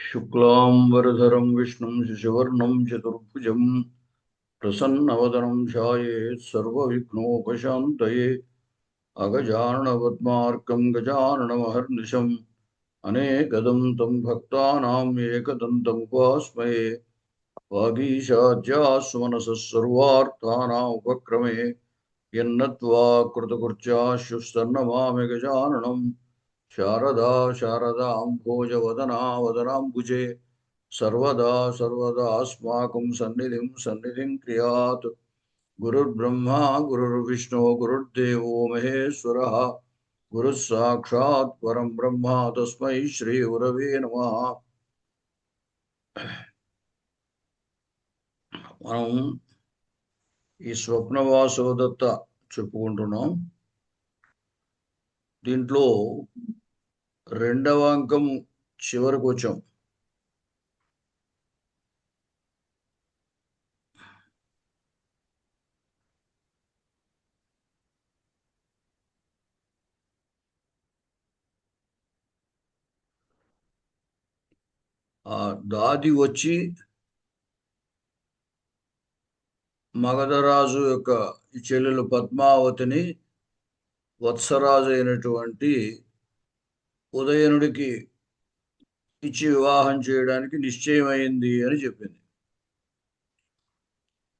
शुक्लांबरधरं विष्णुं शशिवर्णं चतुर्भुजं प्रसन्नवदनं ध्यायेत् सर्वविघ्नोपशान्तये अगजाननपद्मार्कं गजाननमहर्निशम् अनेकदन्तं भक्तानां एकदन्तमुपास्महे वागीशाद्यास्मनसः सर्वार्थानां उपक्रमे यन्नत्वा कृतकृत्याश्युस्तन्नमामि गजाननम् शारदा शारदाम्भोजवदना वदनाम्बुजे सर्वदा सर्वदास्माकं सन्निधिं क्रियात् गुरुर्ब्रह्मा गुरुर्विष्णु गुरुर्देवो महेश्वरः गुरुः साक्षात् परं ब्रह्म तस्मै श्रीगुरवे नमः। మనం ఈ స్వప్నవాసవదత్త చెప్పుకుంటున్నాం. దీంట్లో రెండవ అంకం చివరికి వచ్చాం. ఆ దాది వచ్చి మగధరాజు యొక్క ఈ చెల్లెలు పద్మావతిని వత్సరాజు అయినటువంటి ఉదయనుడికి ఇచ్చి వివాహం చేయడానికి నిశ్చయమైంది అని చెప్పింది.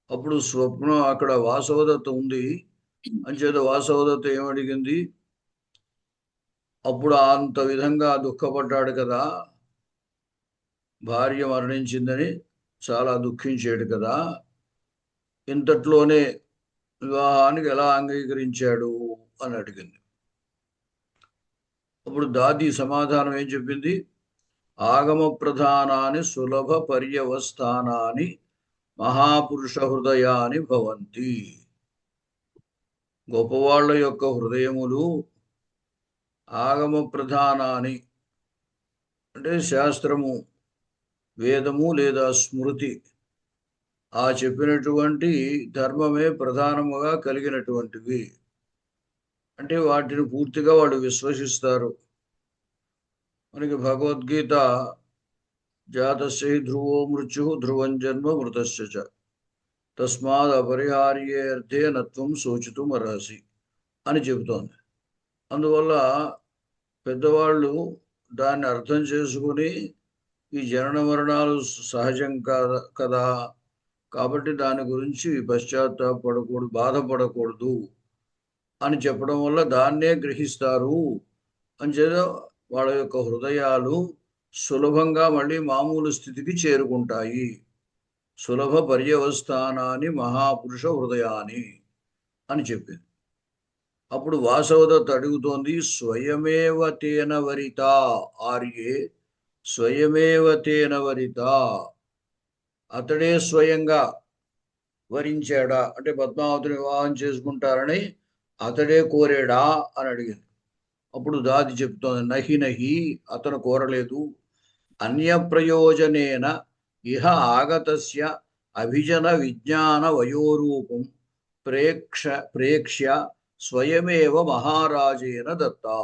అప్పుడు స్వప్నం అక్కడ వాసవదత్త ఉంది అంచేత వాసవదత్త ఏమడిగింది, అప్పుడు అంత విధంగా దుఃఖపడ్డాడు కదా, భార్య మరణించిందని చాలా దుఃఖించాడు కదా, ఇంతట్లోనే వివాహానికి ఎలా అంగీకరించాడు అని అడిగింది. అప్పుడు దాది సమాధానం ఏం చెప్పింది, ఆగమ ప్రధానాన్ని సులభ పర్యవస్థానాన్ని మహాపురుష హృదయాన్ని భవంతి. గొప్పవాళ్ల యొక్క హృదయములు ఆగమ ప్రధానాన్ని అంటే శాస్త్రము, వేదము లేదా స్మృతి ఆ చెప్పినటువంటి ధర్మమే ప్రధానముగా కలిగినటువంటివి. అంటే వాటిని పూర్తిగా వాళ్ళు విశ్వసిస్తారు. మనకి భగవద్గీత జాతస్య ధ్రువో మృత్యు ధ్రువం జన్మ మృతస్య తస్మాద్ అపరిహార్యే అర్థే నత్వం శోచితుం అర్హసి అని చెబుతోంది. అందువల్ల పెద్దవాళ్ళు దాన్ని అర్థం చేసుకుని ఈ జనన మరణాలు సహజం కదా కాబట్టి దాని గురించి పశ్చాత్తాపడకూడదు, బాధపడకూడదు అని చెప్పడం వల్ల దాన్నే గ్రహిస్తారు. అంచేత వాళ్ళ యొక్క హృదయాలు సులభంగా మళ్ళీ మామూలు స్థితికి చేరుకుంటాయి. సులభ పర్యవస్థానాన్ని మహాపురుష హృదయాన్ని అని చెప్పింది. అప్పుడు వాసవదత్త అడుగుతోంది, స్వయమేవ తేన వరిత ఆర్యే స్వయమేవ తేన వరిత, అతడే స్వయంగా వరించాడా అంటే పద్మావతిని వివాహం చేసుకుంటారని అతడే కోరాడా అని అడిగింది. అప్పుడు దాది చెప్తోంది, నహి నహి, అతను కోరలేదు. అన్య ప్రయోజనేన ఇహ ఆగతస్య అభిజన విజ్ఞాన వయోరూపం ప్రేక్ష్య స్వయమేవ మహారాజేన దత్తా.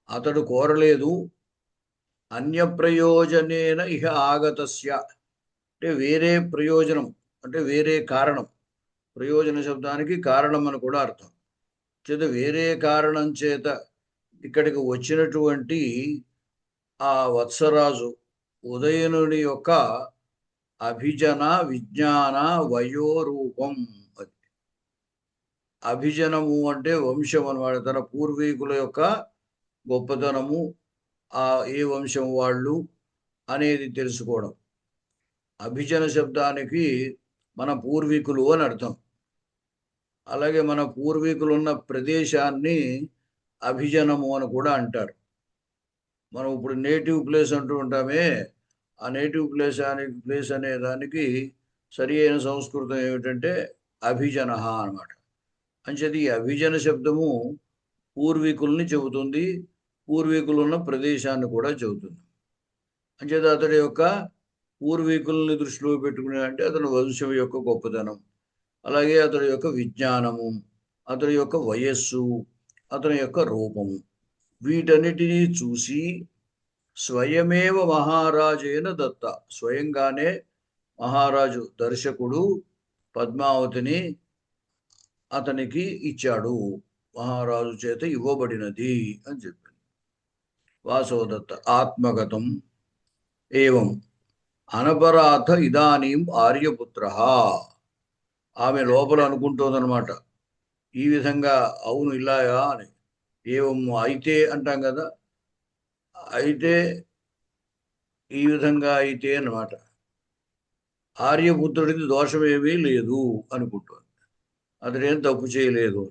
అతడు కోరలేదు. అన్య ప్రయోజనేన ఇహ ఆగతస్య అంటే వేరే ప్రయోజనం అంటే వేరే కారణం. ప్రయోజన శబ్దానికి కారణం అని కూడా అర్థం. చేత వేరే కారణం చేత ఇక్కడికి వచ్చినటువంటి ఆ వత్సరాజు ఉదయనుడి యొక్క అభిజన విజ్ఞాన వయోరూపం. అది అభిజనము అంటే వంశం అన్నమాట. తన పూర్వీకుల యొక్క గొప్పతనము, ఆ ఏ వంశం వాళ్ళు అనేది తెలుసుకోవడం. అభిజన శబ్దానికి మన పూర్వీకులు అని అర్థం. అలాగే మన పూర్వీకులు ఉన్న ప్రదేశాన్ని అభిజనము అని కూడా అంటారు. మనం ఇప్పుడు నేటివ్ ప్లేస్ అంటూ ఉంటామే, ఆ నేటివ్ ప్లేస్ అనే దానికి సరి అయిన సంస్కృతం ఏమిటంటే అభిజన అన్నమాట. అంచేది ఈ అభిజన శబ్దము పూర్వీకుల్ని చెబుతుంది, పూర్వీకులు ఉన్న ప్రదేశాన్ని కూడా చెబుతుంది. అంచేత అతడి యొక్క పూర్వీకుల్ని దృష్టిలో పెట్టుకుని అంటే అతని వంశం యొక్క గొప్పతనం, అలాగే అతడి యొక్క విజ్ఞానము, అతడి యొక్క వయస్సు, అతని యొక్క రూపము, వీటన్నిటినీ చూసి స్వయమేవ మహారాజేన దత్త. స్వయంగానే మహారాజు దర్శకుడు పద్మావతిని అతనికి ఇచ్చాడు, మహారాజు చేత ఇవ్వబడినది అని చెప్పింది. వాసవదత్త ఆత్మగతం ఏవం అనపరాధ ఇదానీం ఆర్యపుత్ర. ఆమె లోపల అనుకుంటోందనమాట, ఈ విధంగా అవును ఇలాగా అని. ఏవం అయితే అంటాం కదా, అయితే ఈ విధంగా అయితే అన్నమాట. ఆర్యపుత్రుడికి దోషమేమీ లేదు అనుకుంటోంది, అతడేం తప్పు చేయలేదు.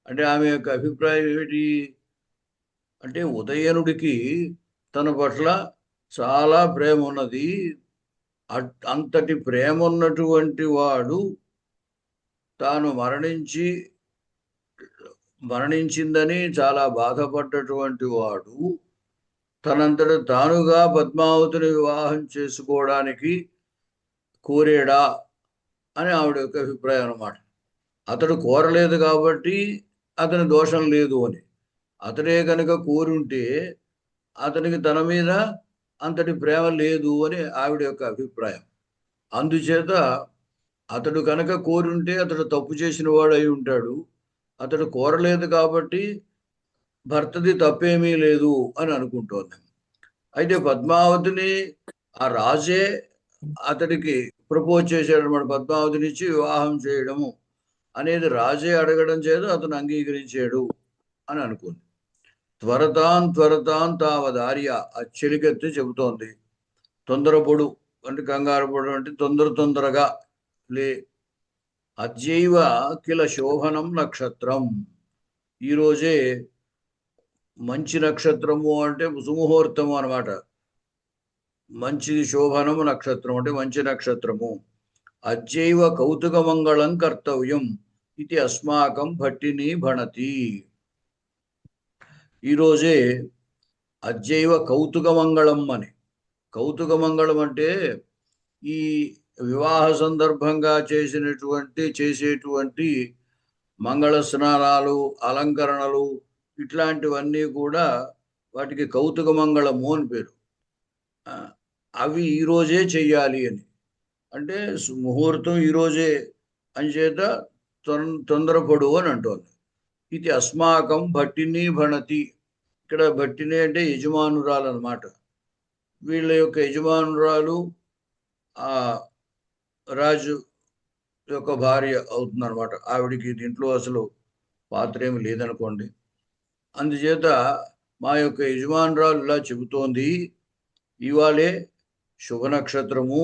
అంటే ఆమె యొక్క అభిప్రాయం ఏమిటి అంటే, ఉదయనుడికి తన పట్ల చాలా ప్రేమ ఉన్నది, అంతటి ప్రేమ ఉన్నటువంటి వాడు తాను మరణించిందని చాలా బాధపడ్డటువంటి వాడు తనంతట తానుగా పద్మావతిని వివాహం చేసుకోవడానికి కోరేడా అని ఆవిడ యొక్క అభిప్రాయం అన్నమాట. అతడు కోరలేదు కాబట్టి అతని దోషం లేదు అని. అతడే కనుక కోరుంటే అతనికి తన మీద అంతటి ప్రేమ లేదు అని ఆవిడ యొక్క అభిప్రాయం. అందుచేత అతడు కనుక కోరుంటే అతడు తప్పు చేసిన వాడు అయి ఉంటాడు. అతడు కోరలేదు కాబట్టి భర్తది తప్పేమీ లేదు అని అనుకుంటోంది. అయితే పద్మావతిని ఆ రాజే అతడికి ప్రపోజ్ చేశాడు అనమాట. పద్మావతినిచ్చి వివాహం చేయడము అనేది రాజే అడగడం చేత అతను అంగీకరించాడు అని అనుకుంది. త్వరతాన్ తావదార్య, చెలికెత్తి చెబుతోంది. తొందరపడు అంటే కంగారు పడు అంటే తొందరగా లే. అద్యైవ కిల శోభనం నక్షత్రం, ఈరోజే మంచి నక్షత్రము అంటే సుముహూర్తము అనమాట. మంచి శోభనము నక్షత్రం అంటే మంచి నక్షత్రము. అద్యైవ కౌతుక మంగళం కర్తవ్యం ఇది అస్మాకం భట్టిని భణతి. ఈరోజే అద్యైవ కౌతుక మంగళం అని. కౌతుక మంగళం అంటే ఈ వివాహ సందర్భంగా చేసేటువంటి మంగళ స్నానాలు, అలంకరణలు ఇట్లాంటివన్నీ కూడా వాటికి కౌతుక మంగళము అని పేరు. అవి ఈరోజే చెయ్యాలి అని. అంటే ముహూర్తం ఈరోజే అని చేత తొందరపడు అని అంటోంది. ఇది అస్మాకం భట్టిని భణతి. ఇక్కడ భట్టిని అంటే యజమానురాలు అనమాట. వీళ్ళ యొక్క యజమానురాలు ఆ రాజు యొక్క భార్య అవుతుందన్నమాట. ఆవిడికి దీంట్లో అసలు పాత్ర ఏమి లేదనుకోండి. అందుచేత మా యొక్క యజమానురాలు ఇలా చెబుతోంది, ఇవాళే శుభ నక్షత్రము,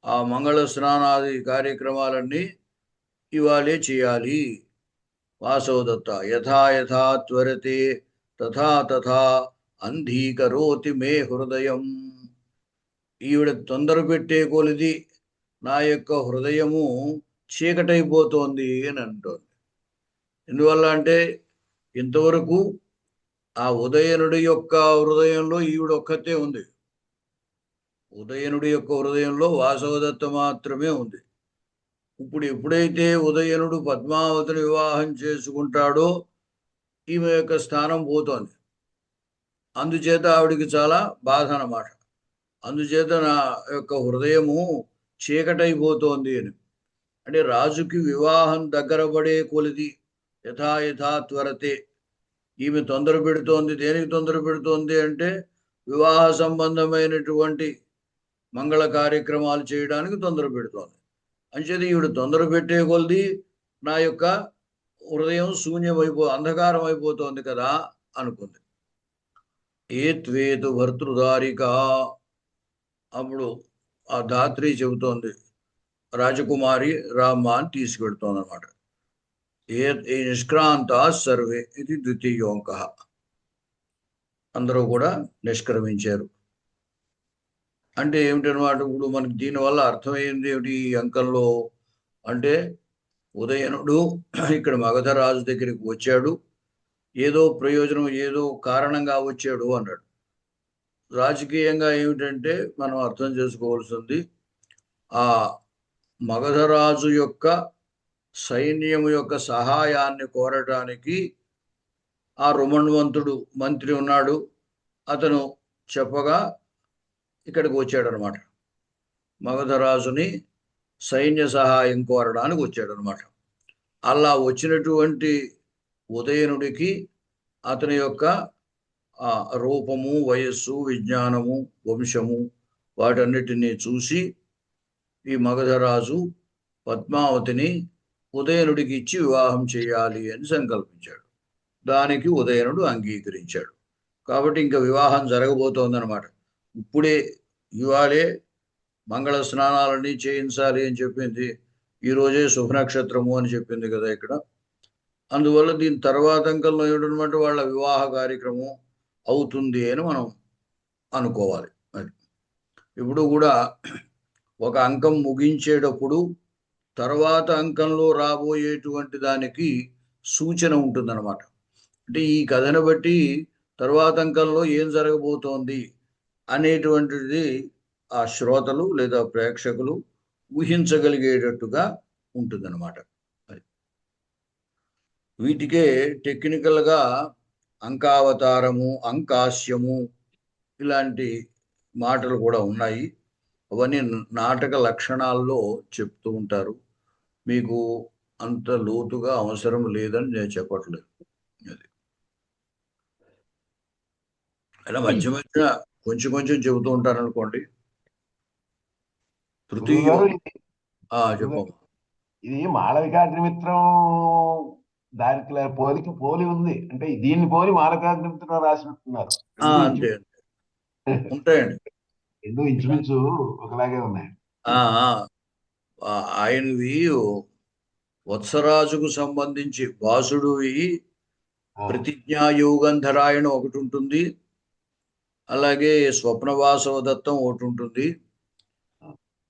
ఆ మంగళ స్నానాది కార్యక్రమాలన్నీ ఇవాళే చేయాలి. వాసవదత్త యథా యథా త్వరతే తథా అంధీకరోతి మే హృదయం. ఈవిడ తొందర పెట్టే కొలిది నా యొక్క హృదయము చీకటైపోతోంది అని అంటోంది. ఎందువల్ల అంటే ఇంతవరకు ఆ ఉదయనుడి యొక్క హృదయంలో ఈవిడ ఒక్కతే ఉంది. ఉదయనుడి యొక్క హృదయంలో వాసవదత్త మాత్రమే ఉంది. ఇప్పుడు ఎప్పుడైతే ఉదయనుడు పద్మావతిని వివాహం చేసుకుంటాడో ఈమె యొక్క స్థానం పోతోంది. అందుచేత ఆవిడికి చాలా బాధ అన్నమాట. అందుచేత నా యొక్క హృదయము చీకటైపోతోంది అని. అంటే రాజుకి వివాహం దగ్గర పడే కొలిది యథా త్వరతే. ఈమె తొందర పెడుతోంది. దేనికి తొందర పెడుతోంది అంటే వివాహ సంబంధమైనటువంటి మంగళ కార్యక్రమాలు చేయడానికి తొందర పెడుతోంది. అంచేది ఈవిడ తొందర పెట్టే కొలిది నా యొక్క హృదయం అంధకారం అయిపోతోంది కదా అనుకుంది. ఏత్వేతు భర్తృదారిక. అప్పుడు ఆ ధాత్రి చెబుతోంది, రాజకుమారి రామ్మ అని తీసుకెడుతోంది అనమాట. ఏ నిష్క్రాంత సర్వే ఇది ద్వితీయోంక. అందరూ కూడా నిష్క్రమించారు. అంటే ఏమిటనమాట, ఇప్పుడు మనకి దీనివల్ల అర్థమైంది ఏమిటి ఈ అంకంలో అంటే, ఉదయనుడు ఇక్కడ మగధ రాజు దగ్గరికి వచ్చాడు, ఏదో ప్రయోజనం ఏదో కారణంగా వచ్చాడు అన్నాడు. రాజకీయంగా ఏమిటంటే మనం అర్థం చేసుకోవాల్సింది, ఆ మగధరాజు యొక్క సైన్యము యొక్క సహాయాన్ని కోరటానికి ఆ రుమణ్వంతుడు మంత్రి ఉన్నాడు. అతను చెప్పగా ఇక్కడికి వచ్చాడు అనమాట. మగధరాజుని సైన్య సహాయం కోరడానికి వచ్చాడు అనమాట. అలా వచ్చినటువంటి ఉదయనుడికి అతని యొక్క రూపము, వయస్సు, విజ్ఞానము, వంశము వాటన్నిటినీ చూసి ఈ మగధరాజు పద్మావతిని ఉదయనుడికి ఇచ్చి వివాహం చేయాలి అని సంకల్పించాడు. దానికి ఉదయనుడు అంగీకరించాడు. కాబట్టి ఇంకా వివాహం జరగబోతోందనమాట. ఇప్పుడే ఇవాళే మంగళ స్నానాలన్నీ చేయించాలి అని చెప్పింది. ఈరోజే శుభనక్షత్రము అని చెప్పింది కదా ఇక్కడ. అందువల్ల దీని తర్వాత అంకంలో ఏమిటనమాట వాళ్ళ వివాహ కార్యక్రమం అవుతుంది అని మనం అనుకోవాలి. మరి ఇప్పుడు కూడా ఒక అంకం ముగించేటప్పుడు తర్వాత అంకంలో రాబోయేటువంటి దానికి సూచన ఉంటుందన్నమాట. అంటే ఈ కథను బట్టి తర్వాత అంకంలో ఏం జరగబోతోంది అనేటువంటిది ఆ శ్రోతలు లేదా ప్రేక్షకులు ఊహించగలిగేటట్టుగా ఉంటుందన్నమాట. వీటికే టెక్నికల్గా అంకావతారము, అంకాస్యము ఇలాంటి మాటలు కూడా ఉన్నాయి. అవన్నీ నాటక లక్షణాల్లో చెప్తూ ఉంటారు. మీకు అంత లోతుగా అవసరం లేదని నేను చెప్పట్లేదు. అది అలా మధ్య మధ్య కొంచెం కొంచెం చెబుతూ ఉంటారు అనుకోండి. తృతీయ చెప్పు. ఇది మాళవికాగ్నిమిత్రం దానికి పోలి ఉంది. అంటే దీన్ని పోలి మాళవికాగ్నిమిత్రం రాసినట్టున్నారు. అంతే ఉంటాయండి. రెండు ఇంచుమించు ఒకలాగే ఉన్నాయి. ఆయనవి వత్సరాజుకు సంబంధించి వాసుడువి ప్రతిజ్ఞా యోగంధరాయణ ఒకటి ఉంటుంది, అలాగే స్వప్నవాసవ దత్తం ఒకటి ఉంటుంది.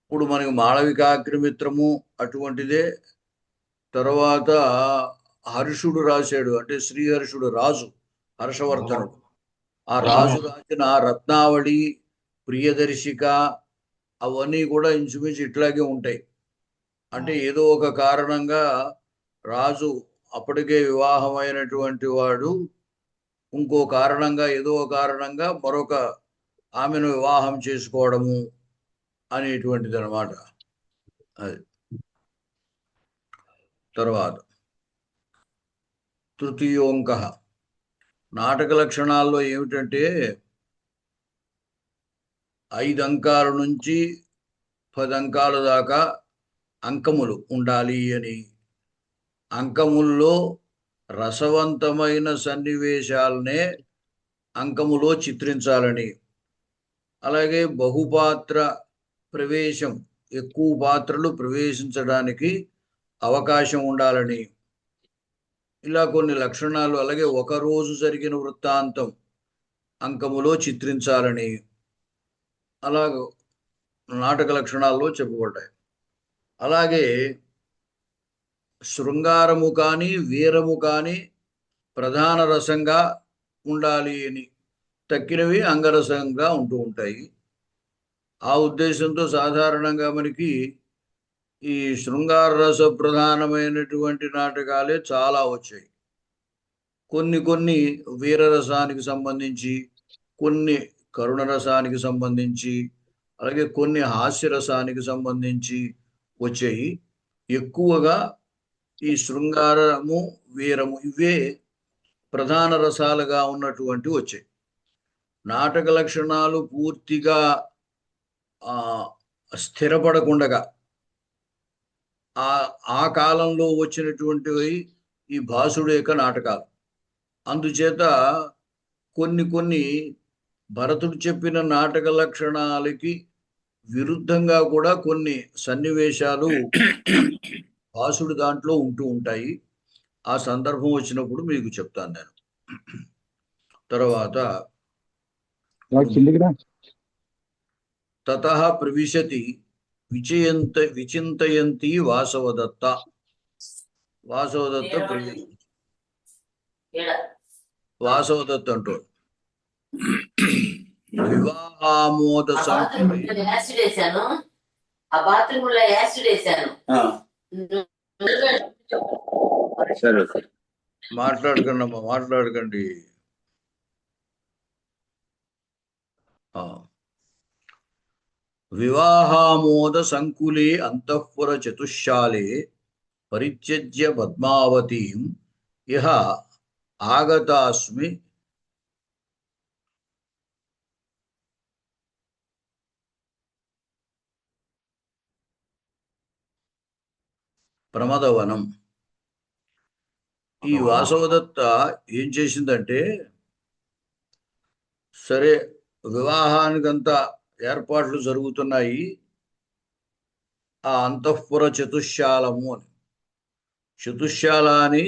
ఇప్పుడు మనకి మాళవికాగ్నిమిత్రము అటువంటిదే. తర్వాత హర్షుడు రాశాడు, అంటే శ్రీహర్షుడు రాజు హర్షవర్ధనుడు. ఆ రాజు రాసిన రత్నావళి, ప్రియదర్శిక అవన్నీ కూడా ఇంచుమించు ఇట్లాగే ఉంటాయి. అంటే ఏదో ఒక కారణంగా రాజు అప్పటికే వివాహమైనటువంటి వాడు ఇంకో కారణంగా ఏదో కారణంగా మరొక ఆమెను వివాహం చేసుకోవడము అనేటువంటిది అనమాట. అది తర్వాత తృతీయోంక నాటక లక్షణాల్లో ఏమిటంటే 5 అంకాల నుంచి 10 అంకాల దాకా అంకములు ఉండాలి అని, అంకముల్లో రసవంతమైన సన్నివేశాలనే అంకములో చిత్రించాలని, అలాగే బహుపాత్ర ప్రవేశం, ఎక్కువ పాత్రలు ప్రవేశించడానికి అవకాశం ఉండాలని, ఇలా కొన్ని లక్షణాలు, అలాగే ఒకరోజు జరిగిన వృత్తాంతం అంకములో చిత్రించాలని అలా నాటక లక్షణాల్లో చెప్పబడ్డాయి. అలాగే శృంగారము కానీ వీరము కానీ ప్రధాన రసంగా ఉండాలి అని, తక్కినవి అంగరసంగా ఉంటూ ఉంటాయి. ఆ ఉద్దేశంతో సాధారణంగా మనకి ఈ శృంగార రస ప్రధానమైనటువంటి నాటకాలే చాలా వచ్చాయి. కొన్ని వీరరసానికి సంబంధించి, కొన్ని కరుణ రసానికి సంబంధించి, అలాగే కొన్ని హాస్యరసానికి సంబంధించి వచ్చాయి. ఎక్కువగా ఈ శృంగారము, వీరము ఇవే ప్రధాన రసాలుగా ఉన్నటువంటి వచ్చాయి. నాటక లక్షణాలు పూర్తిగా స్థిరపడకుండగా ఆ కాలంలో వచ్చినటువంటివి ఈ భాసుడు యొక్క నాటకాలు. అందుచేత కొన్ని భరతుడు చెప్పిన నాటక లక్షణాలకి విరుద్ధంగా కూడా కొన్ని సన్నివేశాలు భాసుడు దాంట్లో ఉంటూ ఉంటాయి. ఆ సందర్భం వచ్చినప్పుడు మీకు చెప్తాను నేను. తర్వాత తతః ప్రవిశతి విచింతయంతి వాసవదత్త. వాసవదత్త వాసవదత్త అంటూ వివాహామోద మాట్లాడకండి అమ్మా, మాట్లాడకండి. ఆ. వివాహామోద సంకులే అంతఃపుర చతుశాలే పరిత్యజ్య పద్మావతీం ఇహ ఆగతాస్మి ప్రమదవనం. ఈ వాసవదత్త ఏం చేసిందంటే, సరే వివాహానికంతా ఏర్పాట్లు జరుగుతున్నాయి, ఆ అంతఃపుర చతుశాలము అని. చతుశాల అని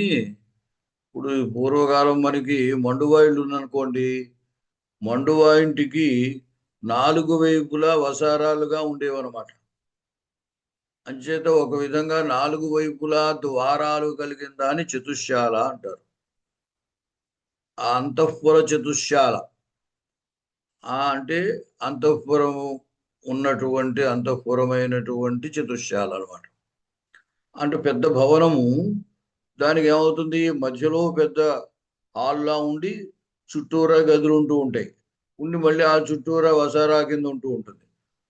ఇప్పుడు పూర్వకాలం మనకి మండువా ఇల్లు ఉందనుకోండి, మండువా ఇంటికి 4 వైపులా వసారాలుగా ఉండేవన్నమాట. అంచేత ఒక విధంగా 4 వైపులా ద్వారాలు కలిగిన దాన్ని చతుశాల అంటారు. ఆ అంతఃపుర చతుశాల అంటే అంతఃపురము ఉన్నటువంటి అంతఃపురమైనటువంటి చతుశాల అనమాట. అంటే పెద్ద భవనము, దానికి ఏమవుతుంది, మధ్యలో పెద్ద హాల్లా ఉండి చుట్టూరా గదులు ఉంటూ ఉంటాయి, ఉండి మళ్ళీ ఆ చుట్టూరా వసారా కింద ఉంటూ ఉంటుంది.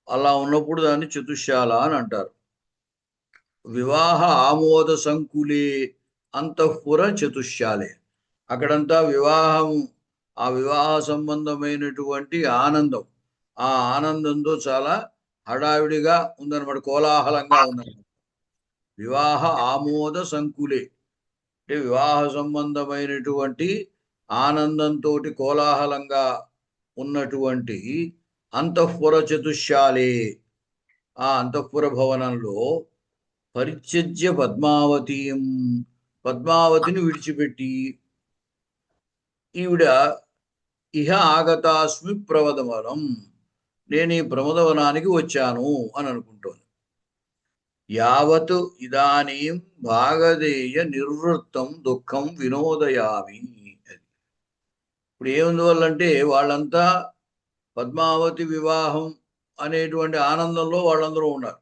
అలా ఉన్నప్పుడు దాన్ని చతుశాల అని అంటారు. వివాహ ఆమోద సంకులే అంతఃపుర చతుశాలే. అక్కడంతా వివాహం, ఆ వివాహ సంబంధమైనటువంటి ఆనందం, ఆ ఆనందంతో చాలా హడావిడిగా ఉందన్నమాట, కోలాహలంగా ఉందన్నమాట. వివాహ ఆమోద సంకులే అంటే వివాహ సంబంధమైనటువంటి ఆనందంతో కోలాహలంగా ఉన్నటువంటి అంతఃపుర చతుశాలే, ఆ అంతఃపుర భవనంలో పరిత్యజ్య పద్మావతీం, పద్మావతిని విడిచిపెట్టి ఈవిడ ఇహ ఆగతాస్మి ప్రమదవనం, నేను ఈ ప్రమదవనానికి వచ్చాను అని అనుకుంటోంది. యావత్ ఇదానీం భాగధేయ నిర్వృత్తం దుఃఖం వినోదయామి. ఇప్పుడు ఏముందువల్లంటే వాళ్ళంతా పద్మావతి వివాహం అనేటువంటి ఆనందంలో వాళ్ళందరూ ఉన్నారు.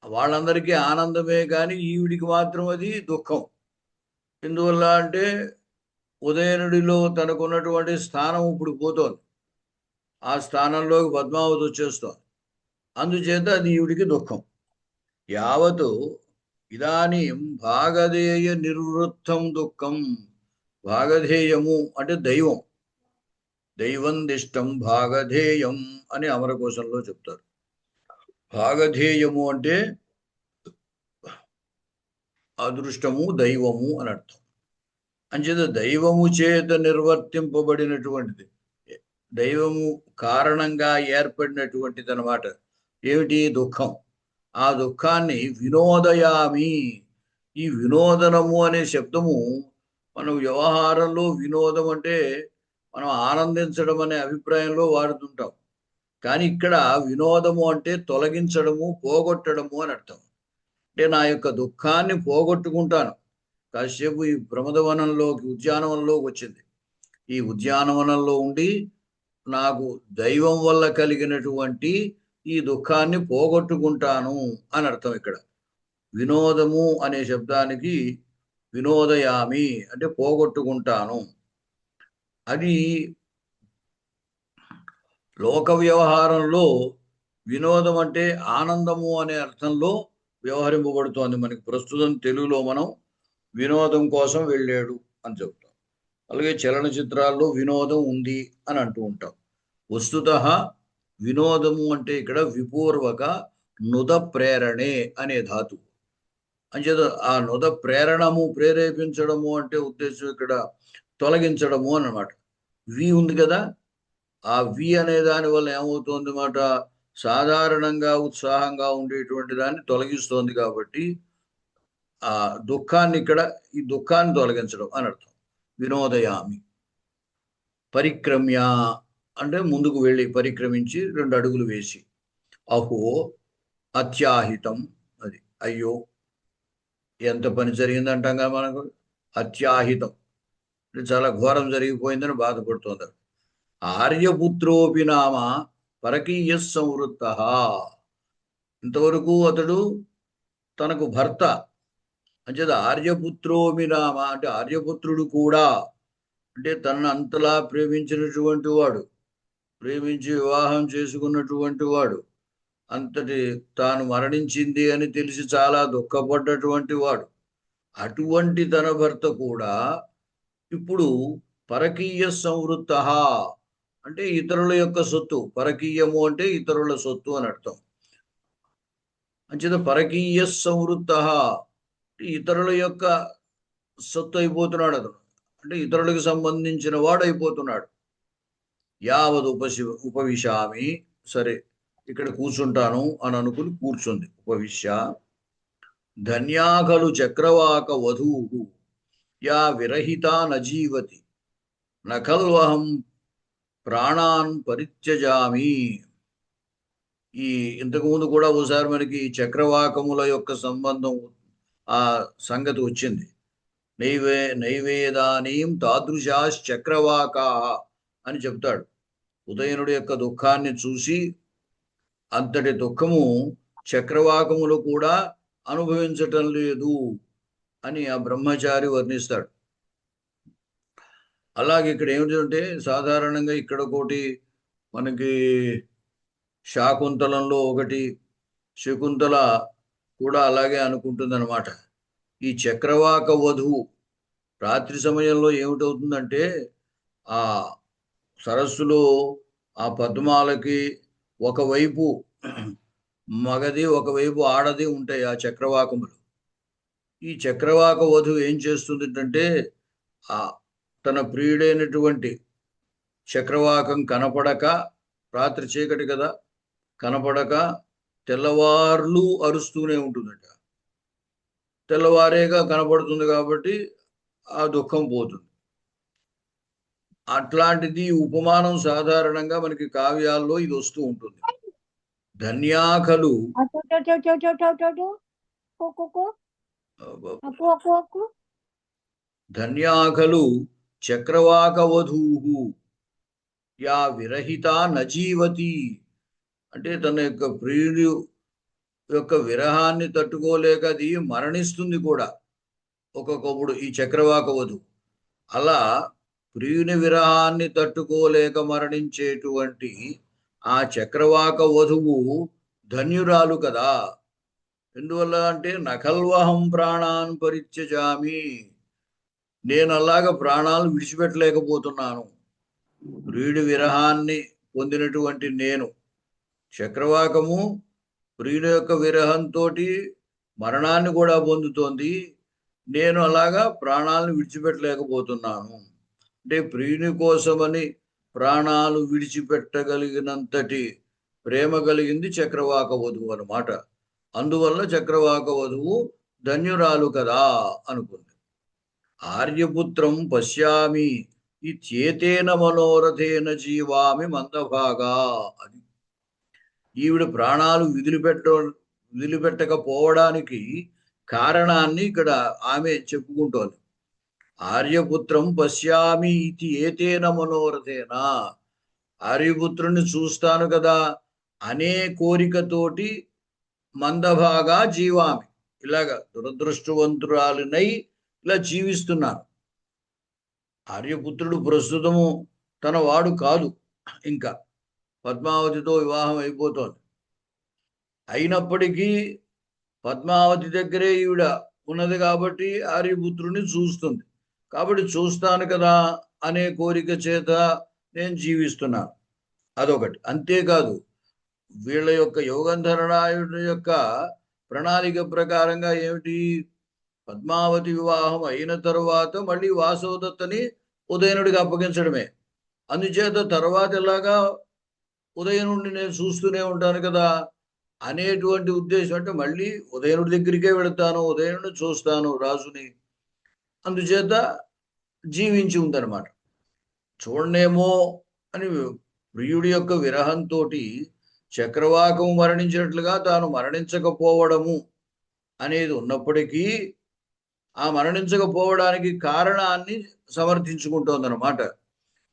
వాళ్ళందరికీ ఆనందమే కానీ ఈవిడికి మాత్రం అది దుఃఖం. ఎందువల్ల అంటే ఉదయనుడిలో తనకున్నటువంటి స్థానం ఇప్పుడు పోతోంది, ఆ స్థానంలోకి పద్మావతి వచ్చేస్తోంది. అందుచేత అది ఈవిడికి దుఃఖం. యావత్ ఇదానీం భాగధేయ నిర్వృత్తం దుఃఖం. భాగధేయము అంటే దైవం, దైవం దిష్టం భాగధేయం అని అమరకోశంలో చెప్తారు. భాగధేయము అంటే అదృష్టము, దైవము అని అర్థం. అంచేత దైవము చేత నిర్వర్తింపబడినటువంటిది, దైవము కారణంగా ఏర్పడినటువంటిది అనమాట. ఏమిటి? దుఃఖం. ఆ దుఃఖాన్ని వినోదయామి. ఈ వినోదనము అనే శబ్దము మనం వ్యవహారంలో వినోదం అంటే మనం ఆనందించడం అనే అభిప్రాయంలో వాడుతుంటాం. కానీ ఇక్కడ వినోదము అంటే తొలగించడము, పోగొట్టడము అని అర్థం. అంటే నా యొక్క దుఃఖాన్ని పోగొట్టుకుంటాను. కాసేపు ఈ ప్రమదవనంలోకి, ఉద్యానవనంలోకి వచ్చింది. ఈ ఉద్యానవనంలో ఉండి నాకు దైవం వల్ల కలిగినటువంటి ఈ దుఃఖాన్ని పోగొట్టుకుంటాను అని అర్థం. ఇక్కడ వినోదము అనే శబ్దానికి వినోదయామి అంటే పోగొట్టుకుంటాను. అది లోక వ్యవహారంలో వినోదం అంటే ఆనందము అనే అర్థంలో వ్యవహరింపబడుతోంది. మనకి ప్రస్తుతం తెలుగులో మనం వినోదం కోసం వెళ్ళాడు అని చెప్తాం. అలాగే చలనచిత్రాల్లో వినోదం ఉంది అని అంటూ ఉంటాం. వస్తుతః వినోదము అంటే ఇక్కడ విపూర్వక నుద ప్రేరణే అనే ధాతు. అంచేత ఆ నుద ప్రేరణము, ప్రేరేపించడము అంటే ఉద్దేశం ఇక్కడ తొలగించడము అన్నమాట. వి ఉంది కదా, ఆ వి అనే దాని వల్ల ఏమవుతోంది మాట, సాధారణంగా ఉత్సాహంగా ఉండేటువంటి దాన్ని తొలగిస్తోంది. కాబట్టి ఆ దుఃఖాన్ని ఇక్కడ, ఈ దుఃఖాన్ని తొలగించడం అని అర్థం. వినోదయామి. పరిక్రమ్య అంటే ముందుకు వెళ్ళి, పరిక్రమించి 2 అడుగులు వేసి. అహో అత్యాహితం, అది అయ్యో ఎంత పని జరిగిందంటాం కదా మనకు. అత్యాహితం అంటే చాలా ఘోరం జరిగిపోయిందని బాధపడుతోంది. ఆర్యపుత్రోపి నామ పరకీయ సంవృత్త. ఇంతవరకు అతడు తనకు భర్త, అంచేత ఆర్యపుత్రోపి నామ అంటే ఆర్యపుత్రుడు కూడా, అంటే తనను అంతలా ప్రేమించినటువంటి వాడు, ప్రేమించి వివాహం చేసుకున్నటువంటి వాడు, అంతటి తాను మరణించింది అని తెలిసి చాలా దుఃఖపడ్డటువంటి వాడు, అటువంటి తన భర్త కూడా ఇప్పుడు పరకీయ సంవృత్త, అంటే ఇతరుల యొక్క సొత్తు. పరకీయము అంటే ఇతరుల సొత్తు అని అర్థం. అంచేత పరకీయ సంవృత్త, ఇతరుల యొక్క సొత్తు అయిపోతున్నాడు అతను, అంటే ఇతరులకు సంబంధించిన వాడు అయిపోతున్నాడు. యావద్ ఉపవిశామి, సరే ఇక్కడ కూర్చుంటాను అని అనుకుని కూర్చుంది. ఉపవిశ్య ధన్యాకలు చక్రవాక వధూహు యా విరహిత నజీవతి నఖల్వహం ప్రాణాన్ పరిత్యజామి. ఈ ఇంతకుముందు కూడా ఒకసారి మనకి చక్రవాకముల యొక్క సంబంధం, ఆ సంగతి వచ్చింది. నైవేదానీం తాదృశాశ్చక్రవాకా అని చెప్తాడు. ఉదయనుడి యొక్క దుఃఖాన్ని చూసి అంతటి దుఃఖము చక్రవాకములు కూడా అనుభవించటం లేదు అని ఆ బ్రహ్మచారి వర్ణిస్తాడు. అలాగే ఇక్కడ ఏమిటంటే సాధారణంగా ఇక్కడ ఒకటి మనకి శాకుంతలంలో ఒకటి, శకుంతల కూడా అలాగే అనుకుంటుంది అనమాట. ఈ చక్రవాక వధువు రాత్రి సమయంలో ఏమిటవుతుందంటే ఆ సరస్సులో ఆ పద్మాలకి ఒకవైపు మగది ఒకవైపు ఆడది ఉంటాయి ఆ చక్రవాకములు. ఈ చక్రవాక వధువు ఏం చేస్తుంది అంటే ఆ తన ప్రియుడైనటువంటి చక్రవాకం కనపడక, రాత్రి చీకటి కదా, కనపడక తెల్లవార్లు అరుస్తూనే ఉంటుందట. తెల్లవారేగా కనపడుతుంది కాబట్టి ఆ దుఃఖం పోతుంది. అట్లాంటిది ఉపమానం సాధారణంగా మనకి కావ్యాల్లో ఇది వస్తూ ఉంటుంది. ధన్యాకలు ధన్యాకలు చక్రవాక వధూహు యా విరహిత నజీవతి, అంటే తన యొక్క ప్రియుడి యొక్క విరహాన్ని తట్టుకోలేక అది మరణిస్తుంది కూడా ఒక్కొక్కప్పుడు ఈ చక్రవాక వధువు. అలా ప్రియుని విరహాన్ని తట్టుకోలేక మరణించేటువంటి ఆ చక్రవాక వధువు ధన్యురాలు కదా. ఎందువల్ల అంటే నఖల్వహం ప్రాణాన్ పరిత్యజామి, నేను అలాగా ప్రాణాలు విడిచిపెట్టలేకపోతున్నాను. ప్రియుడి విరహాన్ని పొందినటువంటి నేను, చక్రవాకము ప్రియుడి యొక్క విరహంతో మరణాన్ని కూడా పొందుతోంది, నేను అలాగా ప్రాణాలను విడిచిపెట్టలేకపోతున్నాను. అంటే ప్రియుని కోసమని ప్రాణాలు విడిచిపెట్టగలిగినంతటి ప్రేమ కలిగింది చక్రవాక వధువు అన్నమాట. అందువల్ల చక్రవాక వధువు ధన్యురాలు కదా అనుకుంది. ఆర్యపుత్రం పశ్యామి ఇత్యేతేన మనోరథేన జీవామి మందభాగా. అది ఈవిడ ప్రాణాలు వదిలిపెట్టకపోవడానికి కారణాన్ని ఇక్కడ ఆమె చెప్పుకుంటోంది. ఆర్యపుత్రం పశ్యామి ఇది ఏతేన మనోరథేన, ఆర్యపుత్రుని చూస్తాను కదా అనే కోరికతోటి మందభాగా జీవామి, ఇలాగా దురదృష్టవంతురాలినై ఇలా జీవిస్తున్నాను. ఆర్యపుత్రుడు ప్రస్తుతము తన వాడు కాదు, ఇంకా పద్మావతితో వివాహం అయిపోతోంది. అయినప్పటికీ పద్మావతి దగ్గరే ఈవిడ ఉన్నది కాబట్టి ఆర్యపుత్రుని చూస్తుంది. కాబట్టి చూస్తాను కదా అనే కోరిక చేత నేను జీవిస్తున్నాను, అదొకటి. అంతేకాదు వీళ్ళ యొక్క యోగంధరనాయుడి యొక్క ప్రణాళిక ప్రకారంగా ఏమిటి, పద్మావతి వివాహం అయిన తరువాత మళ్ళీ వాసవదత్తని ఉదయనుడికి అప్పగించడమే. అందుచేత తర్వాత ఎలాగా ఉదయనుడిని నేను చూస్తూనే ఉంటాను కదా అనేటువంటి ఉద్దేశం. అంటే మళ్ళీ ఉదయనుడి దగ్గరికే వెళతాను, ఉదయనుడిని చూస్తాను రాజుని, అందుచేత జీవించి ఉందన్నమాట. చూడనేమో అని ప్రియుడి యొక్క విరహంతో చక్రవాకము మరణించినట్లుగా తాను మరణించకపోవడము అనేది ఉన్నప్పటికీ ఆ మరణించకపోవడానికి కారణాన్ని సమర్థించుకుంటోందన్నమాట.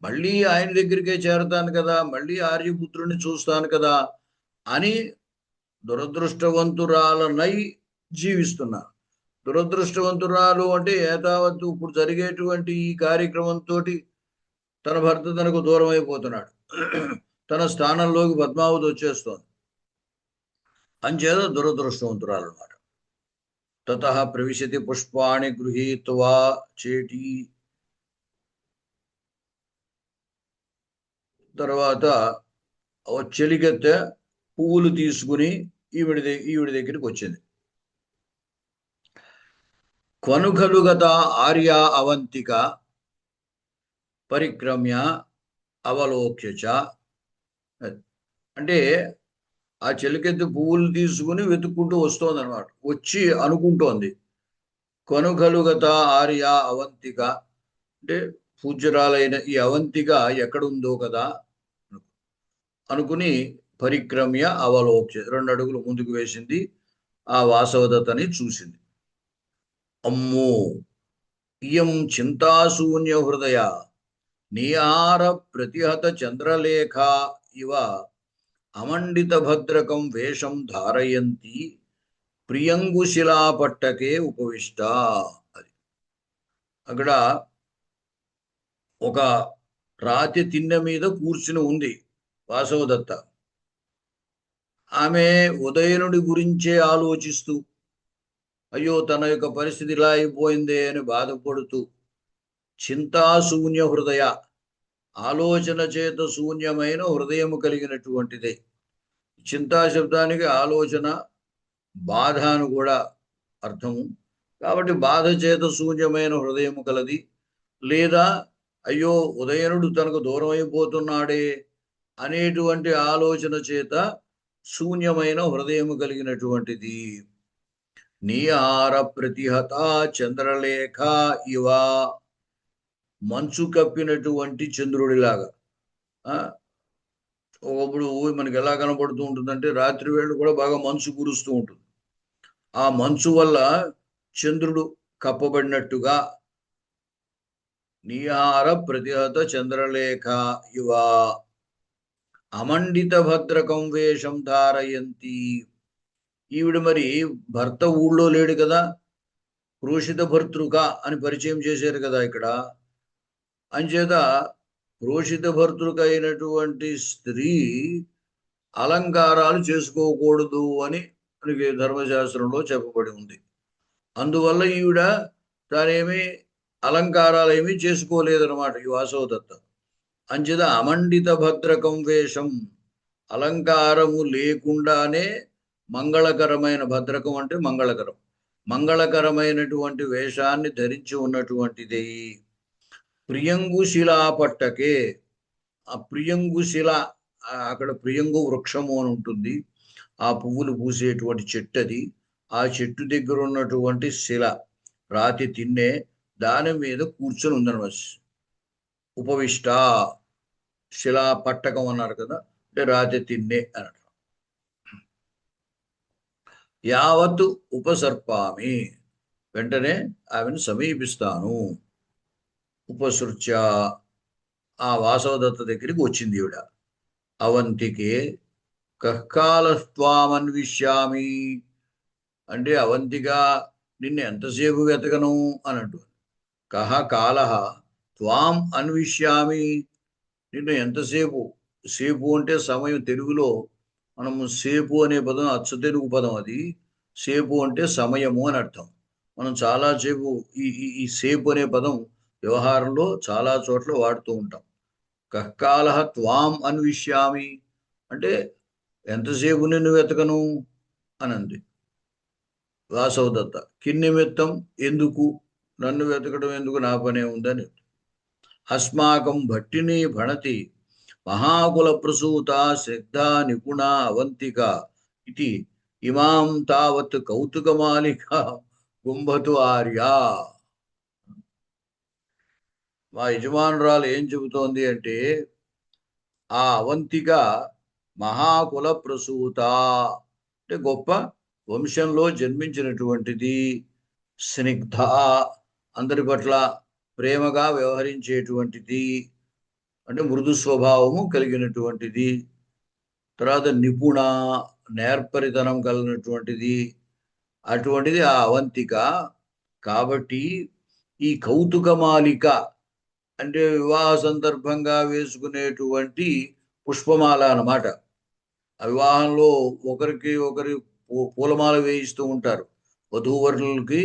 మళ్ళీ ఆయన దగ్గరికే చేరతాను కదా, మళ్ళీ ఆర్యపుత్రుని చూస్తాను కదా అని దురదృష్టవంతురాలనై జీవిస్తున్నాను. దురదృష్టవంతురాలు అంటే ఏతావత్తు ఇప్పుడు జరిగేటువంటి ఈ కార్యక్రమంతో తన భర్త తనకు దూరం అయిపోతున్నాడు. తన స్థానంలోకి పద్మావతి వచ్చేస్తోంది. అంచేత దురదృష్టవంతురాలు అన్నమాట. తతః ప్రవిశతి పుష్పాణి గృహీత్వా చేటి. తర్వాత చెలికెత్త పువ్వులు తీసుకుని ఈవిడి దగ్గరికి వచ్చింది. క్వనుఖలుగత ఆర్య అవంతిక పరిక్రమ్య అవలోక్య చ. అంటే ఆ చెలికెత్తి పువ్వులు తీసుకుని వెతుక్కుంటూ వస్తోంది అనమాట. వచ్చి అనుకుంటోంది, కొనుగలుగత ఆర్య అవంతిక అంటే పూజ్యురాలైన ఈ అవంతిక ఎక్కడుందో కదా అనుకుని పరిక్రమ్య అవలోక్య 2 అడుగులు ముందుకు వేసింది. ఆ వాసవదత్తని చూసింది. అమ్మో, ఇయం చింతాశూన్య హృదయ నియార ప్రతిహత చంద్రలేఖ ఇవ అమండిత భద్రకం వేషం ధారయంతి ప్రియంగుశిలాపట్టకే ఉపవిష్ట. అది అక్కడ ఒక రాతి తిన్నె మీద కూర్చుని ఉంది వాసవదత్త. ఆమె ఉదయనుడి గురించే ఆలోచిస్తూ, అయ్యో తన యొక్క పరిస్థితి ఇలా అయిపోయిందే అని బాధపడుతూ, చింతాశూన్య హృదయ, ఆలోచన చేత శూన్యమైన హృదయము కలిగినటువంటిదే. చింతా శబ్దానికి ఆలోచన, బాధ అని కూడా అర్థము. కాబట్టి బాధ చేత శూన్యమైన హృదయము కలది. లేదా అయ్యో ఉదయనుడు తనకు దూరం అయిపోతున్నాడే అనేటువంటి ఆలోచన చేత శూన్యమైన హృదయము కలిగినటువంటిది. నీహార ప్రతిహత చంద్రలేఖ ఇవ, మంచు కప్పినటువంటి చంద్రుడిలాగా. ఒకప్పుడు మనకి ఎలా కనపడుతూ ఉంటుందంటే రాత్రి వేళ కూడా బాగా మంచు కురుస్తూ ఉంటుంది. ఆ మంచు వల్ల చంద్రుడు కప్పబడినట్టుగా నీహార ప్రతిహత చంద్రలేఖ ఇవ అమండిత భద్రకం వేషం ధారయంతి. ఈవిడ మరి భర్త ఊళ్ళో లేడు కదా, ప్రోషిత భర్తృక అని పరిచయం చేశారు కదా ఇక్కడ. అంచేత ప్రోషిత భర్తృక అయినటువంటి స్త్రీ అలంకారాలు చేసుకోకూడదు అని మనకి ధర్మశాస్త్రంలో చెప్పబడి ఉంది. అందువల్ల ఈవిడ తానేమి అలంకారాలు ఏమీ చేసుకోలేదన్నమాట ఈ వాసవదత్త. అంచేత అమండిత భద్రకం వేషం, అలంకారము లేకుండానే మంగళకరమైన, భద్రకం అంటే మంగళకరం, మంగళకరమైనటువంటి వేషాన్ని ధరించి ఉన్నటువంటిది. ప్రియంగుశిలా పట్టకే, ఆ ప్రియంగుశిల, అక్కడ ప్రియంగు వృక్షము అని ఉంటుంది, ఆ పువ్వులు పూసేటువంటి చెట్టు అది. ఆ చెట్టు దగ్గర ఉన్నటువంటి శిల, రాతి తిన్నె, దాని మీద కూర్చొని ఉందన్నమాట. ఉపవిష్ట, శిలా పట్టకం అన్నారు కదా, అంటే రాతి తిన్నె అన్నట్టు. యావత్ ఉపసర్పామి, వెంటనే ఆమెను సమీపిస్తాను. ఉపసృత్య, ఆ వాసవదత్త దగ్గరికి వచ్చింది ఈవిడ. అవంతికే కహ్కాలస్త్వామన్విష్యామి, అంటే అవంతిగా నిన్ను ఎంతసేపు వెతకను అని అంటుంది. కహ కాల త్వాం అన్విష్యామి, నిన్ను ఎంతసేపు. సేపు అంటే సమయం, తెలుగులో మనము సేపు అనే పదం అచ్చ తెలుగు పదం, అది సేపు అంటే సమయము అని అర్థం. మనం చాలా సేపు ఈ సేపు అనే పదం వ్యవహారంలో చాలా చోట్ల వాడుతూ ఉంటాం. కహ్కాల త్వాం అన్విష్యామి అంటే ఎంతసేపు నిన్ను వెతకను అనంది వాసవదత్త. కిన్నిమిత్తం, ఎందుకు నన్ను వెతకడం ఎందుకు, నా పనే ఉందని. అస్మాకం భట్టిని భణతి మహాకుల ప్రసూత శ్రద్ధ నిపుణ అవంతిక ఇది ఇమాం తావత్ కౌతుకమాలిక కుంభతు ఆర్య. మా యజమానురాలు ఏం చెబుతోంది అంటే, ఆ అవంతిక మహాకుల ప్రసూత అంటే గొప్ప వంశంలో జన్మించినటువంటిది. స్నిగ్ధ, అందరి పట్ల ప్రేమగా వ్యవహరించేటువంటిది, అంటే మృదు స్వభావము కలిగినటువంటిది. తర్వాత నిపుణ, నేర్పరితనం కలిగినటువంటిది. అటువంటిది ఆ అవంతిక. కాబట్టి ఈ కౌతుకమాలిక అంటే వివాహ సందర్భంగా వేసుకునేటువంటి పుష్పమాల అన్నమాట. ఆ వివాహంలో ఒకరికి ఒకరి పూలమాల వేయిస్తూ ఉంటారు. వధూవరులకి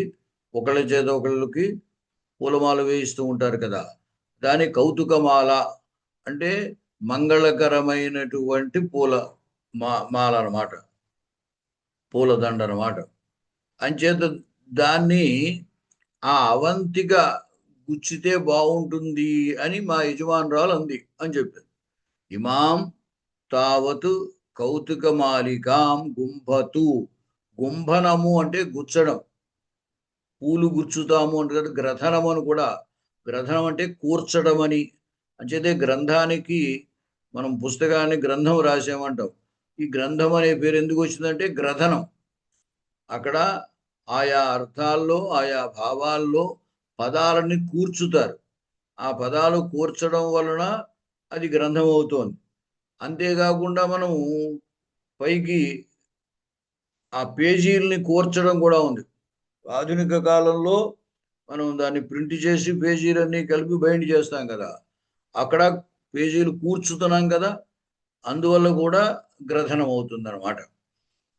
ఒకళ్ళ చేత ఒకళ్ళకి పూలమాల వేయిస్తూ ఉంటారు కదా. దాని కౌతుకమాల అంటే మంగళకరమైనటువంటి మాల అన్నమాట, పూలదండ అన్నమాట. అంచేత దాన్ని ఆ అవంతిక గుచ్చితే బాగుంటుంది అని మా యజమానురాలు అంది అని చెప్పారు. ఇమాం తావత్ కౌతుకమాలికాం గుంభతు. గుంభనము అంటే గుచ్చడం, పూలు గుచ్చుతాము అంటే గ్రథనం అని కూడా. గ్రథనం అంటే కూర్చడం అని. అంచేతే గ్రంథానికి మనం పుస్తకాన్ని గ్రంథం రాసామంటాం. ఈ గ్రంథం అనే పేరు ఎందుకు వచ్చిందంటే గ్రథనం. అక్కడ ఆయా అర్థాల్లో ఆయా భావాల్లో పదాలని కూర్చుతారు. ఆ పదాలు కూర్చడం వలన అది గ్రంథం అవుతోంది. అంతేకాకుండా మనం పైకి ఆ పేజీల్ని కూర్చడం కూడా ఉంది. ఆధునిక కాలంలో మనం దాన్ని ప్రింట్ చేసి పేజీలన్నీ కలిపి బైండ్ చేస్తాం కదా. అక్కడ పేజీలు కూర్చుతున్నాం కదా, అందువల్ల కూడా గ్రథనం అవుతుంది అనమాట.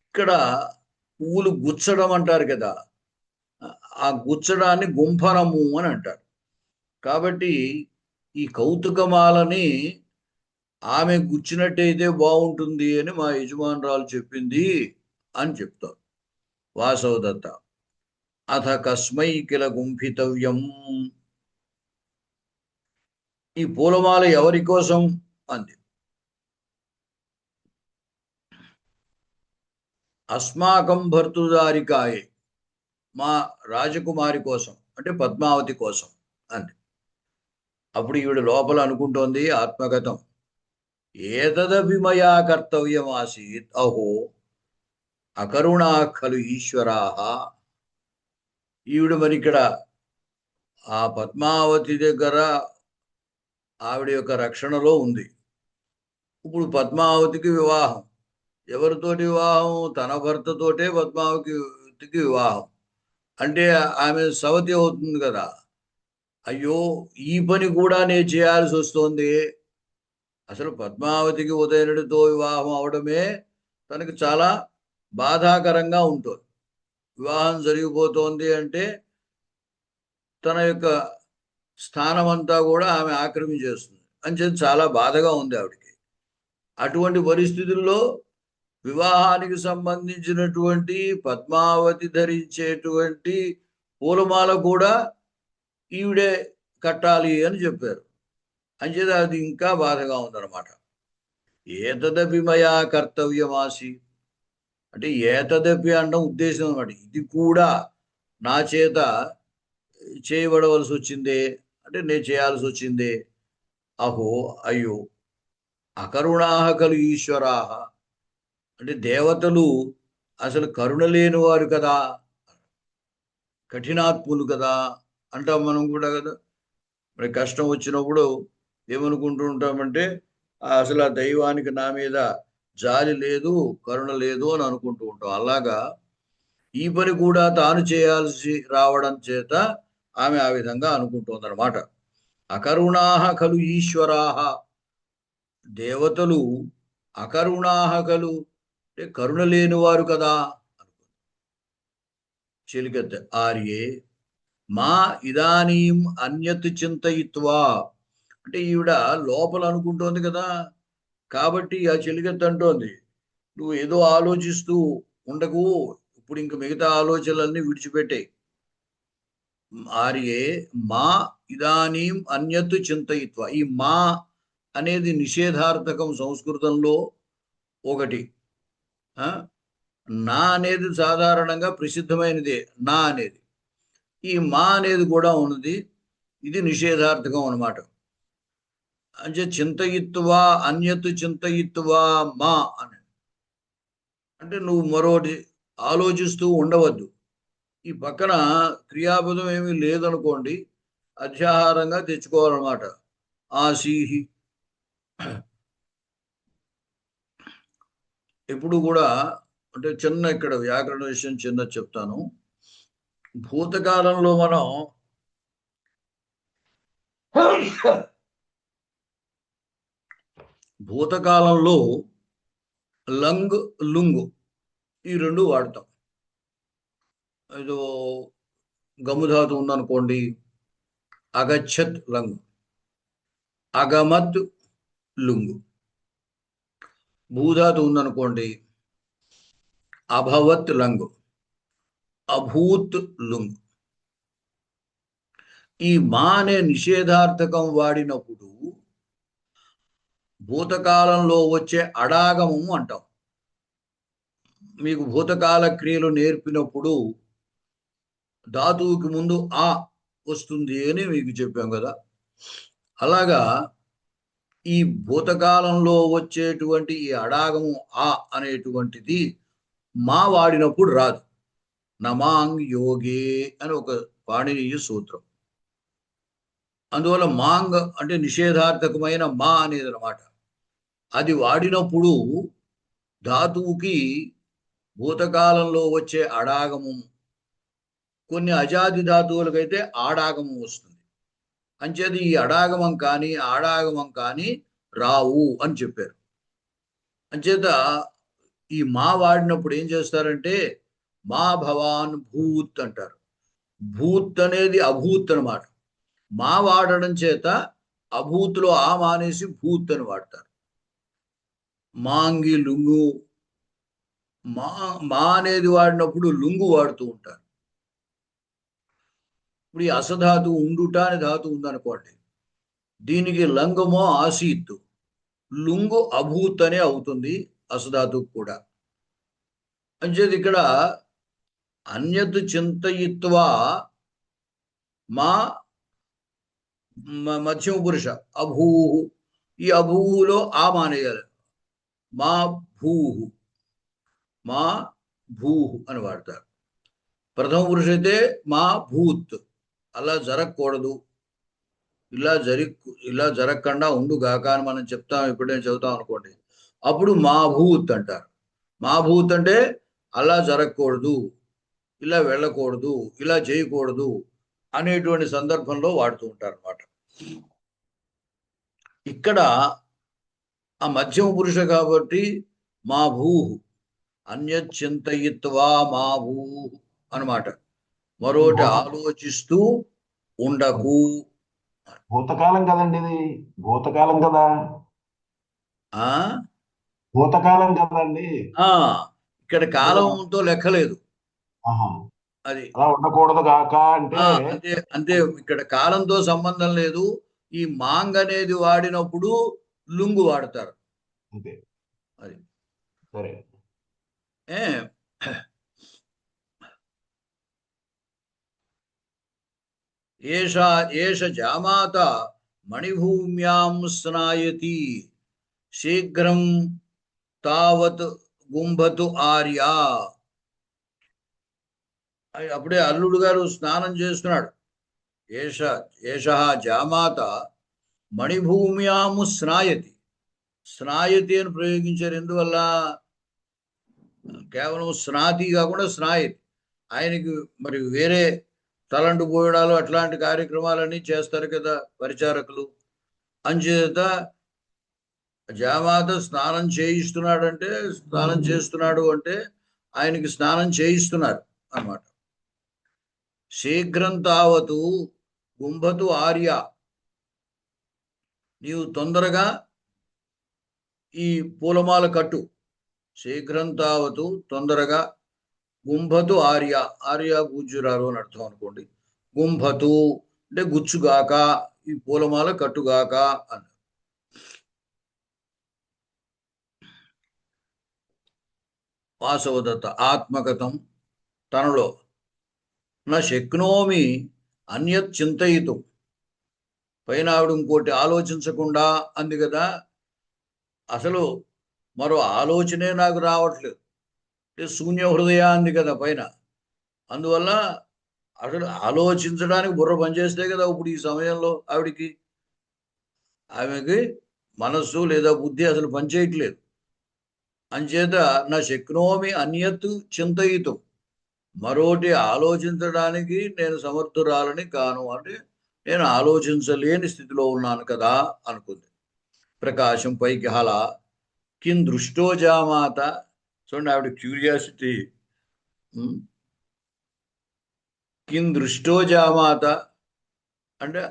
ఇక్కడ పువ్వులు గుచ్చడం అంటారు కదా, ఆ గుచ్చడాన్ని గుంఫనము అని అంటారు. కాబట్టి ఈ కౌతుకమాలని ఆమె గుచ్చినట్టయితే బాగుంటుంది అని మా యజమానురాలు చెప్పింది అని చెప్తారు వాసవదత్త. అథ కస్మై కిల గుంఫితవ్యం. ఈ పూలమాల ఎవరి కోసం అంది. అస్మాకం భర్తృదారికాయే, మా రాజకుమారి కోసం, అంటే పద్మావతి కోసం అంది. అప్పుడు ఈవిడ లోపల అనుకుంటోంది ఆత్మగతం, ఏతదపి మయా కర్తవ్యం ఆసీత్ అహో అకరుణా ఖలు ఈశ్వరాః. ఈవిడ మరి ఇక్కడ ఆ పద్మావతి దగ్గర ఆవిడ యొక్క రక్షణలో ఉంది. ఇప్పుడు పద్మావతికి వివాహం, ఎవరితోటి వివాహం? తన భర్తతోటే పద్మావతికి వివాహం. అంటే ఆమె సవతి అవుతుంది కదా. అయ్యో, ఈ పని కూడా నేను చేయాల్సి వస్తుంది. అసలు పద్మావతికి ఉదయనుడితో వివాహం అవడమే తనకు చాలా బాధాకరంగా ఉంటుంది. వివాహం జరిగిపోతోంది అంటే తన యొక్క స్థానం అంతా కూడా ఆమె ఆక్రమించేస్తుంది అని చెప్పి చాలా బాధగా ఉంది ఆవిడకి. అటువంటి పరిస్థితుల్లో వివాహానికి సంబంధించినటువంటి పద్మావతి ధరించేటువంటి పూలమాల కూడా ఈవిడే కట్టాలి అని చెప్పారు. అంచేత అది ఇంకా బాధగా ఉందన్నమాట. ఏతదపి మయా కర్తవ్యమాసి అంటే ఏతదపి అనడం ఉద్దేశం అన్నమాట. ఇది కూడా నా చేత చేయబడవలసి వచ్చిందే, అంటే నేను చేయాల్సి వచ్చిందే. అహో అయ్యో, అకరుణాహ కలు ఈశ్వరాహ అంటే దేవతలు అసలు కరుణ లేని వారు కదా, కఠినాత్ములు కదా అంటాం మనం కూడా కదా. మరి కష్టం వచ్చినప్పుడు ఏమనుకుంటూ ఉంటామంటే అసలు ఆ దైవానికి నా మీద జాలి లేదు, కరుణ లేదు అని అనుకుంటూ ఉంటాం. అలాగా ఈ పని కూడా తాను చేయాల్సి రావడం చేత ఆమె ఆ విధంగా అనుకుంటోందన్నమాట. అకరుణాహ కలు ఈశ్వరాహ, దేవతలు అకరుణాహ కలు అంటే కరుణ లేని వారు కదా. చెలికత్తె ఆర్యే మా ఇదానీం అన్యత్ చింతయిత్వా అంటే ఈవిడ లోపల అనుకుంటోంది కదా. కాబట్టి ఆ చెలికత్తె అంటోంది, నువ్వు ఏదో ఆలోచిస్తూ ఉండకు, ఇప్పుడు ఇంక మిగతా ఆలోచనలన్నీ విడిచిపెట్టాయి. ఆర్యే మా ఇదానీం అన్యత్ చింతయిత్వ. ఈ మా అనేది నిషేధార్థకం సంస్కృతంలో ఒకటి. నా అనేది సాధారణంగా ప్రసిద్ధమైనదే, నా అనేది. ఈ మా అనేది కూడా ఉన్నది, ఇది నిషేధార్థకం అనమాట. అంటే చింతయిత్వా అన్యత్ చింతయిత్వా మా అని అంటే నువ్వు మరోటి ఆలోచిస్తూ ఉండవద్దు. ఈ పక్కన క్రియాపదం ఏమీ లేదనుకోండి, అధ్యాహారంగా తెచ్చుకోవాలన్నమాట. ఆసీహి. ఎప్పుడు కూడా అంటే చిన్న ఇక్కడ వ్యాకరణ విషయం చిన్న చెప్తాను. భూతకాలంలో మనం భూతకాలంలో లంగ్, లుంగు ఈ రెండు వాడతాం. ఏదో గముధాతు ఉందనుకోండి, అగచ్చత్ లంగు, అగమత్ లుంగు. భూధాతు ఉందనుకోండి, అభవత్ లంగు, అభూత్ లుంగు. ఈ మా అనే నిషేధార్థకం వాడినప్పుడు భూతకాలంలో వచ్చే అడాగమము అంటాం. మీకు భూతకాల క్రియలు నేర్పినప్పుడు ధాతువుకి ముందు ఆ వస్తుంది అని మీకు చెప్పాం కదా. అలాగా ఈ భూతకాలంలో వచ్చేటువంటి ఈ అడాగము ఆ అనేటువంటిది మా వాడినప్పుడు రాదు. నమాంగ్ యోగే అని ఒక పాణినీయ సూత్రం. అందువల్ల మాంగ్ అంటే నిషేధార్థకమైన మా అనేది అనమాట. అది వాడినప్పుడు ధాతువుకి భూతకాలంలో వచ్చే అడాగము, కొన్ని అజాది ధాతువులకైతే ఆడాగమం వస్తుంది. అంచేది ఈ అడాగమం కానీ ఆడాగమం కానీ రావు అని చెప్పారు. అంచేత ఈ మా వాడినప్పుడు ఏం చేస్తారంటే మా భవాన్ భూత్ అంటారు. భూత్ అనేది అభూత్ అనమాట. మా వాడడం చేత అభూత్లో ఆ మానేసి భూత్ అని వాడతారు. మాంగి లుంగు, మా మా అనేది వాడినప్పుడు లుంగు వాడుతూ ఉంటారు. ఇప్పుడు ఈ అసధాతు ఉండుట అనే ధాతు ఉందనుకోండి, దీనికి లంగమో ఆసీత్, లుంగు అభూత్ అనే అవుతుంది అసధాతు కూడా. అంచేది ఇక్కడ అన్యత్ చింతయిత్వా మా మధ్యమ పురుష అభూహు, ఈ అభూహులో ఆ మానేయాలి. మా భూహు, మా భూహు అని వాడతారు. ప్రథమ పురుష అయితే మా భూత్, అలా జరగకూడదు, ఇలా జరగకుండా ఉండుగాక అని మనం చెప్తాం. ఎప్పుడైనా చదువుతాం అనుకోండి, అప్పుడు మా భూత్ అంటారు. మా భూత్ అంటే అలా జరగకూడదు, ఇలా వెళ్ళకూడదు, ఇలా చేయకూడదు అనేటువంటి సందర్భంలో వాడుతూ ఉంటారు అన్నమాట. ఇక్కడ ఆ మధ్యమ పురుష కాబట్టి మా భూహు, అన్యచింతయిత్వా మా భూహు అనమాట. మరోటి ఆలోచిస్తూ ఉండకు. భూతకాలం కదండి ఇది, భూతకాలం కదా, ఆ భూతకాలం కదండి. ఇక్కడ కాలంతో లెక్కలేదు. అది అలా ఉండకూడదు కాక అంటే అంతే అంతే. ఇక్కడ కాలంతో సంబంధం లేదు. ఈ మాంగ్ అనేది వాడినప్పుడు లుంగు వాడతారు. అంతే. అది సరే. ఏష జామాత మణిభూమ్యాం స్నాయతి శీఘ్రం తావత్ గుంభతు ఆర్య. అప్పుడే అల్లుడు గారు స్నానం చేస్తున్నాడు. ఏష జామాత మణిభూమ్యాము స్నాయతి. స్నాయతి అని ప్రయోగించారు. ఎందువల్ల? కేవలం స్నాతి కాకుండా స్నాయతి. ఆయనకి మరి వేరే తలంటు పోయడాలు అట్లాంటి కార్యక్రమాలన్నీ చేస్తారు కదా పరిచారకులు. అంచేత జామాత స్నానం చేయిస్తున్నాడంటే, స్నానం చేస్తున్నాడు అంటే ఆయనకి స్నానం చేయిస్తున్నారు అన్నమాట. శీఘ్రం తావతు గుంభతు ఆర్య, నీవు తొందరగా ఈ పూలమాల కట్టు. శీఘ్రం తావతు తొందరగా, గుంభతు ఆర్య, ఆర్య పూజ్యురాలు అని అర్థం అనుకోండి. గుంభతు అంటే గుచ్చుగాక, ఈ పూలమాల కట్టుగాక అని. వాసవదత్త ఆత్మగతం, తనలో నా శక్నోమి అన్యత్ చింతయితు, పైన ఆవిడ ఇంకోటి ఆలోచించకుండా అంది కదా. అసలు మరో ఆలోచనే నాకు రావట్లేదు, శూన్య హృదయ అంది కదా పైన. అందువల్ల అసలు ఆలోచించడానికి బుర్ర పనిచేస్తే కదా ఇప్పుడు ఈ సమయంలో ఆమెకి మనస్సు లేదా బుద్ధి అసలు పనిచేయట్లేదు. అంచేత నా శక్నోమి అన్యత్ చింతయితు, మరోటి ఆలోచించడానికి నేను సమర్థురాలని కాను, అంటే నేను ఆలోచించలేని స్థితిలో ఉన్నాను కదా అనుకుంది. ప్రకాశం పైకి హల కిం దృష్టో జామాత. చూడండి ఆవిడ క్యూరియాసిటీ. కిం దృష్టో జామాత అంటే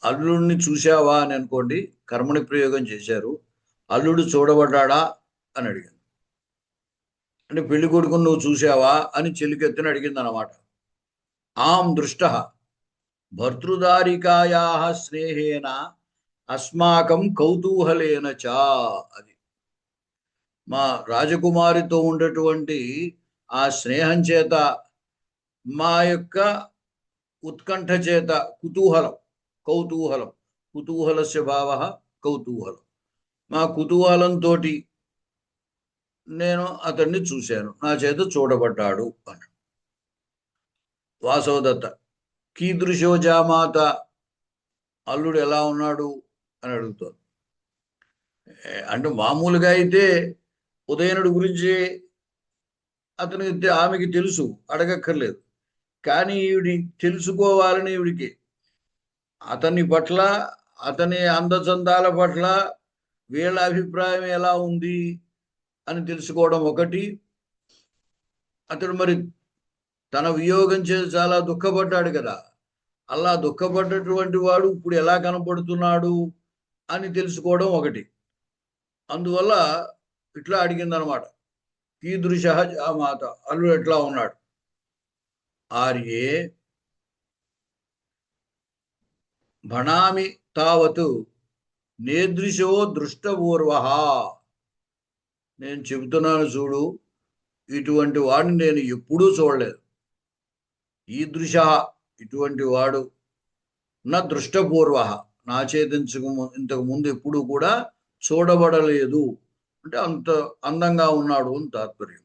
అల్లుడిని చూశావా అని అనుకోండి, కర్మని ప్రయోగం చేశారు. అల్లుడు చూడబడ్డా అని అడిగింది. అంటే పెళ్లి కొడుకుని నువ్వు చూశావా అని చెలికెత్తిని అడిగింది అనమాట. ఆం దృష్ట భర్తృదారికాయా స్నేహేన అస్మాకం కౌతూహలేన చ. అది మా రాజకుమారితో ఉండేటువంటి ఆ స్నేహం చేత, మా యొక్క ఉత్కంఠ చేత, కుతూహలం, కౌతూహలం, కుతూహలస్య భావ కౌతూహలం, మా కుతూహలంతో నేను అతన్ని చూశాను, నా చేత చూడబడ్డాడు అని. వాసవదత్త కీదృశో జామాత, అల్లుడు ఎలా ఉన్నాడు అని అడుగుతాడు. అంటే మామూలుగా అయితే ఉదయనుడి గురించి అతనికి ఆమెకి తెలుసు, అడగక్కర్లేదు. కానీ ఈవిడి తెలుసుకోవాలని ఈవిడికి అతని పట్ల, అతని అందచందాల పట్ల వీళ్ళ అభిప్రాయం ఎలా ఉంది అని తెలుసుకోవడం ఒకటి. అతడు మరి తన వియోగం చేసి చాలా దుఃఖపడ్డాడు కదా, అలా దుఃఖపడ్డటువంటి వాడు ఇప్పుడు ఎలా కనపడుతున్నాడు అని తెలుసుకోవడం ఒకటి. అందువల్ల ఇట్లా అడిగిందనమాట, కీదృశ జామాత, అల్లుడు ఎట్లా ఉన్నాడు. ఆర్యే భణామి తావత్ నేదృశో దృష్టపూర్వ. నేను చెబుతున్నాను చూడు, ఇటువంటి వాడిని నేను ఎప్పుడూ చూడలేదు. ఈదృశ, ఇటువంటి వాడు, నా దృష్టపూర్వ, నా చేతించకు ఇంతకు ముందు ఎప్పుడు కూడా చూడబడలేదు. అంటే అంత అందంగా ఉన్నాడు అని తాత్పర్యం.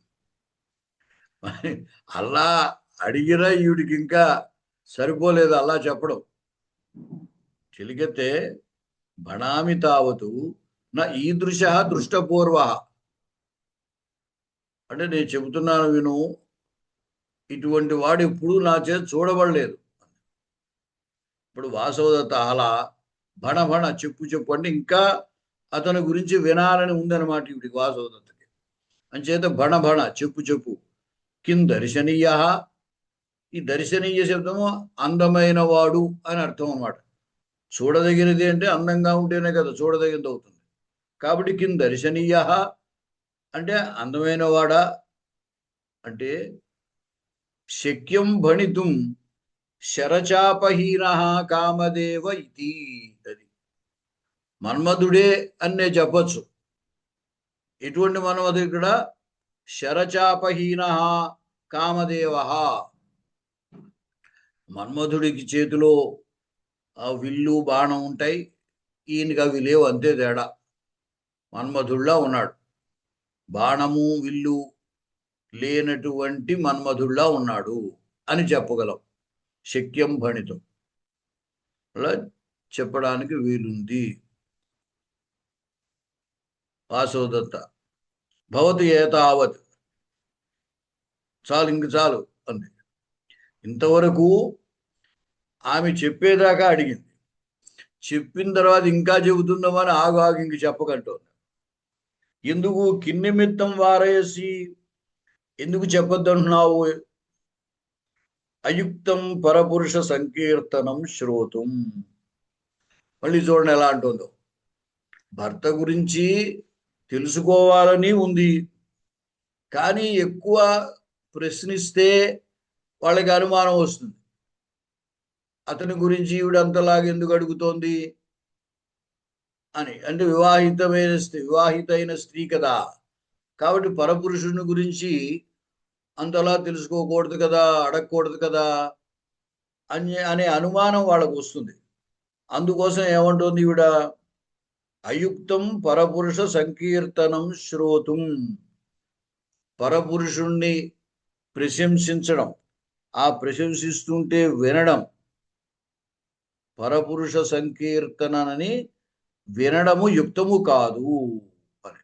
అలా అడిగినా ఈవిడికి ఇంకా సరిపోలేదు అలా చెప్పడం. చెలికెత్తే భణామి తావతు నా ఈదృశ దృష్టపూర్వ, అంటే నేను చెబుతున్నాను విను, ఇటువంటి వాడు ఎప్పుడు నా చేతి చూడబడలేదు. ఇప్పుడు వాసవదత్త అలా భణ భణ చెప్పు చెప్పు అంటే ఇంకా అతని గురించి వినాలని ఉందన్నమాట ఇవిడికి, వాసవదత్తకి. అంచేత భణ భణ చెప్పు చెప్పు. కిం దర్శనీయ, ఈ దర్శనీయ శబ్దము అందమైన వాడు అని అర్థం అన్నమాట. చూడదగినది అంటే అందంగా ఉంటేనే కదా చూడదగినది అవుతుంది. కాబట్టి కిం దర్శనీయ అంటే అందమైన వాడా అంటే శక్యం భణితుం శరచాపహీన కామదేవ ఇది. అది మన్మధుడే అని నేను చెప్పచ్చు. ఎటువంటి మన్మధుడు ఇక్కడ? శరచాపహీన కామదేవ. మన్మధుడికి చేతిలో విల్లు బాణం ఉంటాయి, ఈయనకి అవి లేవు, అంతే తేడా. మన్మధుడిలా ఉన్నాడు, బాణము విల్లు లేనటువంటి మన్మధుడిలా ఉన్నాడు అని చెప్పగలం. శక్యం భణితం అలా చెప్పడానికి వీలుంది. వాసవదత్త భవతి ఏతావత్, చాలు ఇంక చాలు అంది. ఇంతవరకు ఆమె చెప్పేదాకా అడిగింది, చెప్పిన తర్వాత ఇంకా చెబుతుందామని ఆగు ఆగు ఇంక చెప్పకంటోంది. ఎందుకు కిన్నిమిత్తం వారయసి, ఎందుకు చెప్పొద్దంటున్నావు? అయుక్తం పరపురుష సంకీర్తనం శ్రోతం. మళ్ళీ చూడండి ఎలా అంటుందో. భర్త గురించి తెలుసుకోవాలని ఉంది, కానీ ఎక్కువ ప్రశ్నిస్తే వాళ్ళకి అనుమానం వస్తుంది. అతని గురించి ఈవిడంతలాగా ఎందుకు అడుగుతోంది అని. అంటే వివాహితైన స్త్రీ కదా, కాబట్టి పరపురుషుని గురించి అంతలా తెలుసుకోకూడదు కదా, అడగకూడదు కదా అనే అనుమానం వాళ్ళకు వస్తుంది. అందుకోసం ఏమంటుంది ఈవిడ? అయుక్తం పరపురుష సంకీర్తనం శ్రోతుం, పరపురుషుణ్ణి ప్రశంసించడం, ఆ ప్రశంసిస్తుంటే వినడం, పరపురుష సంకీర్తనని వినడము యుక్తము కాదు అని.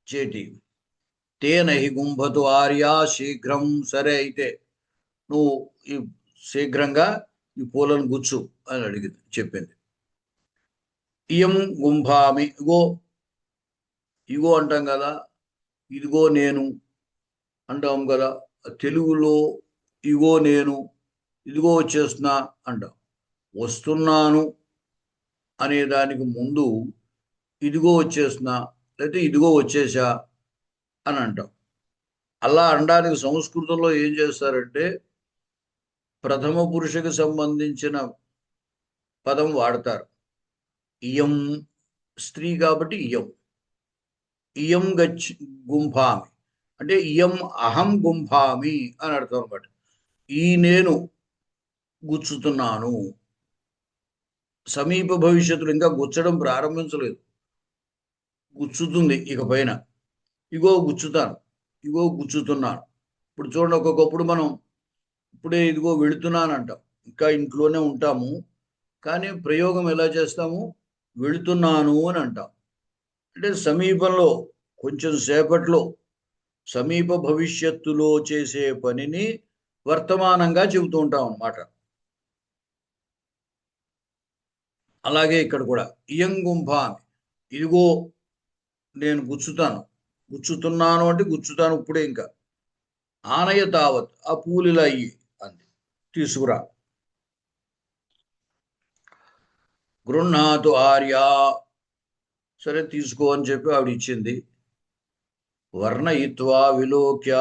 చేటి తేనహి గుంభతు ఆర్యా శీఘ్రం. సరే అయితే నువ్వు ఈ శీఘ్రంగా ఈ పూలను గుచ్చు అని అడిగింది, చెప్పింది. ఇయం గుంభామి, ఇగో ఇగో అంటాం కదా, ఇదిగో నేను అంటాం కదా తెలుగులో. ఇగో నేను, ఇదిగో వచ్చేస్తున్నా అంటాం. వస్తున్నాను అనే దానికి ముందు ఇదిగో వచ్చేస్తున్నా, లేకపోతే ఇదిగో వచ్చేసా అని అంటాం. అలా అనడానికి సంస్కృతంలో ఏం చేస్తారంటే ప్రథమ పురుషకి సంబంధించిన పదం వాడతారు. ఇయం స్త్రీ కాబట్టి ఇయం. ఇయం గుంఫామి అంటే ఇయం అహం గుంఫామి అని అర్థం అనమాట. ఈ నేను గుచ్చుతున్నాను. సమీప భవిష్యత్తులో ఇంకా గుచ్చడం ప్రారంభించలేదు, గుచ్చుతుంది ఇక పైన. ఇగో గుచ్చుతాను, ఇగో గుచ్చుతున్నాను. ఇప్పుడు చూడండి, ఒక్కొక్కప్పుడు మనం ఇప్పుడే ఇదిగో వెళుతున్నాను అంటాం, ఇంకా ఇంట్లోనే ఉంటాము, కానీ ప్రయోగం ఎలా చేస్తాము, వెళుతున్నాను అని అంటాం. అంటే సమీపంలో, కొంచెం సేపట్లో, సమీప భవిష్యత్తులో చేసే పనిని వర్తమానంగా చెబుతూ ఉంటాం అన్నమాట. అలాగే ఇక్కడ కూడా ఇయం గుంఫామి, ఇదిగో నేను గుచ్చుతాను, గుచ్చుతున్నాను అంటే గుచ్చుతాను ఇప్పుడే. ఇంకా ఆనయ తావత్, ఆ పూలు ఇలా అయ్యి అంది, తీసుకురా. గృహ్ణాతు ఆర్య, సరే తీసుకో అని చెప్పి ఆవిడ ఇచ్చింది. వర్ణయిత్వా విలోక్య,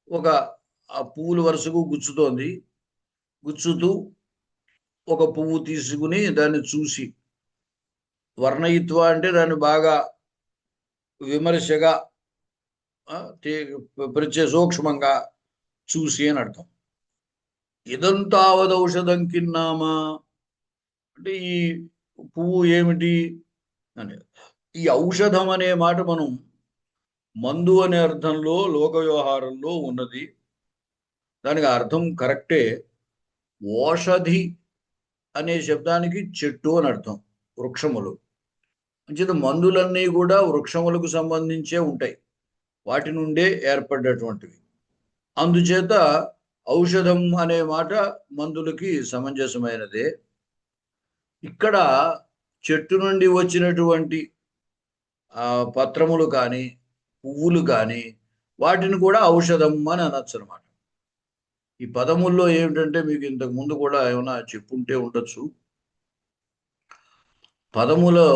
ఒక ఆ పువ్వుల వరుసకు గుచ్చుతోంది, గుచ్చుతూ ఒక పువ్వు తీసుకుని దాన్ని చూసి, వర్ణయిత్వ అంటే దాన్ని బాగా విమర్శగా సూక్ష్మంగా చూసి అని అర్థం. ఇదంతావదౌషధం కిన్నామా అంటే ఈ పువ్వు ఏమిటి అని. ఈ ఔషధం అనే మాట మనం మందు అనే అర్థంలో లోక వ్యవహారంలో ఉన్నది. దానికి అర్థం కరెక్టే. ఓషధి అనే శబ్దానికి చెట్టు అని అర్థం, వృక్షములు. అంచేత మందులన్నీ కూడా వృక్షములకు సంబంధించే ఉంటాయి, వాటి నుండే ఏర్పడ్డటువంటివి. అందుచేత ఔషధం అనే మాట మందులకి సమంజసమైనదే. ఇక్కడ చెట్టు నుండి వచ్చినటువంటి పత్రములు కానీ పువ్వులు కానీ వాటిని కూడా ఔషధం అని అనొచ్చు అనమాట. ఈ పదముల్లో ఏమిటంటే మీకు ఇంతకు ముందు కూడా ఏమైనా చెప్పుంటే ఉండొచ్చు. పదములో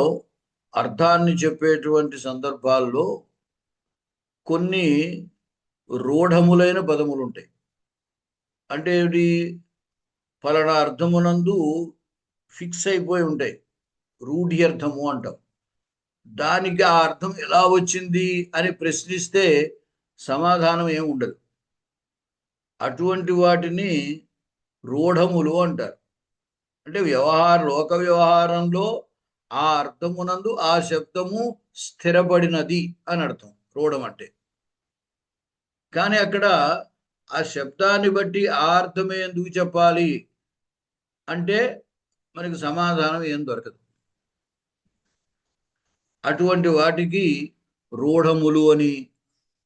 అర్థాన్ని చెప్పేటువంటి సందర్భాల్లో కొన్ని రూఢములైన పదములు ఉంటాయి. అంటే ఏమిటి, ఫలానా అర్థమునందు ఫిక్స్ అయిపోయి ఉంటాయి, రూఢి అర్థము అంటాం. దానికి ఆ అర్థం ఎలా వచ్చింది అని ప్రశ్నిస్తే సమాధానం ఏమి ఉండదు. అటువంటి వాటిని రూఢములు అంటారు. అంటే లోక వ్యవహారంలో ఆ అర్థమునందు ఆ శబ్దము స్థిరపడినది అని అర్థం రూఢం అంటే. కానీ అక్కడ ఆ శబ్దాన్ని బట్టి ఆ అర్థమే ఎందుకు చెప్పాలి అంటే మనకి సమాధానం ఏం దొరకదు. అటువంటి వాటికి రూఢములు అని,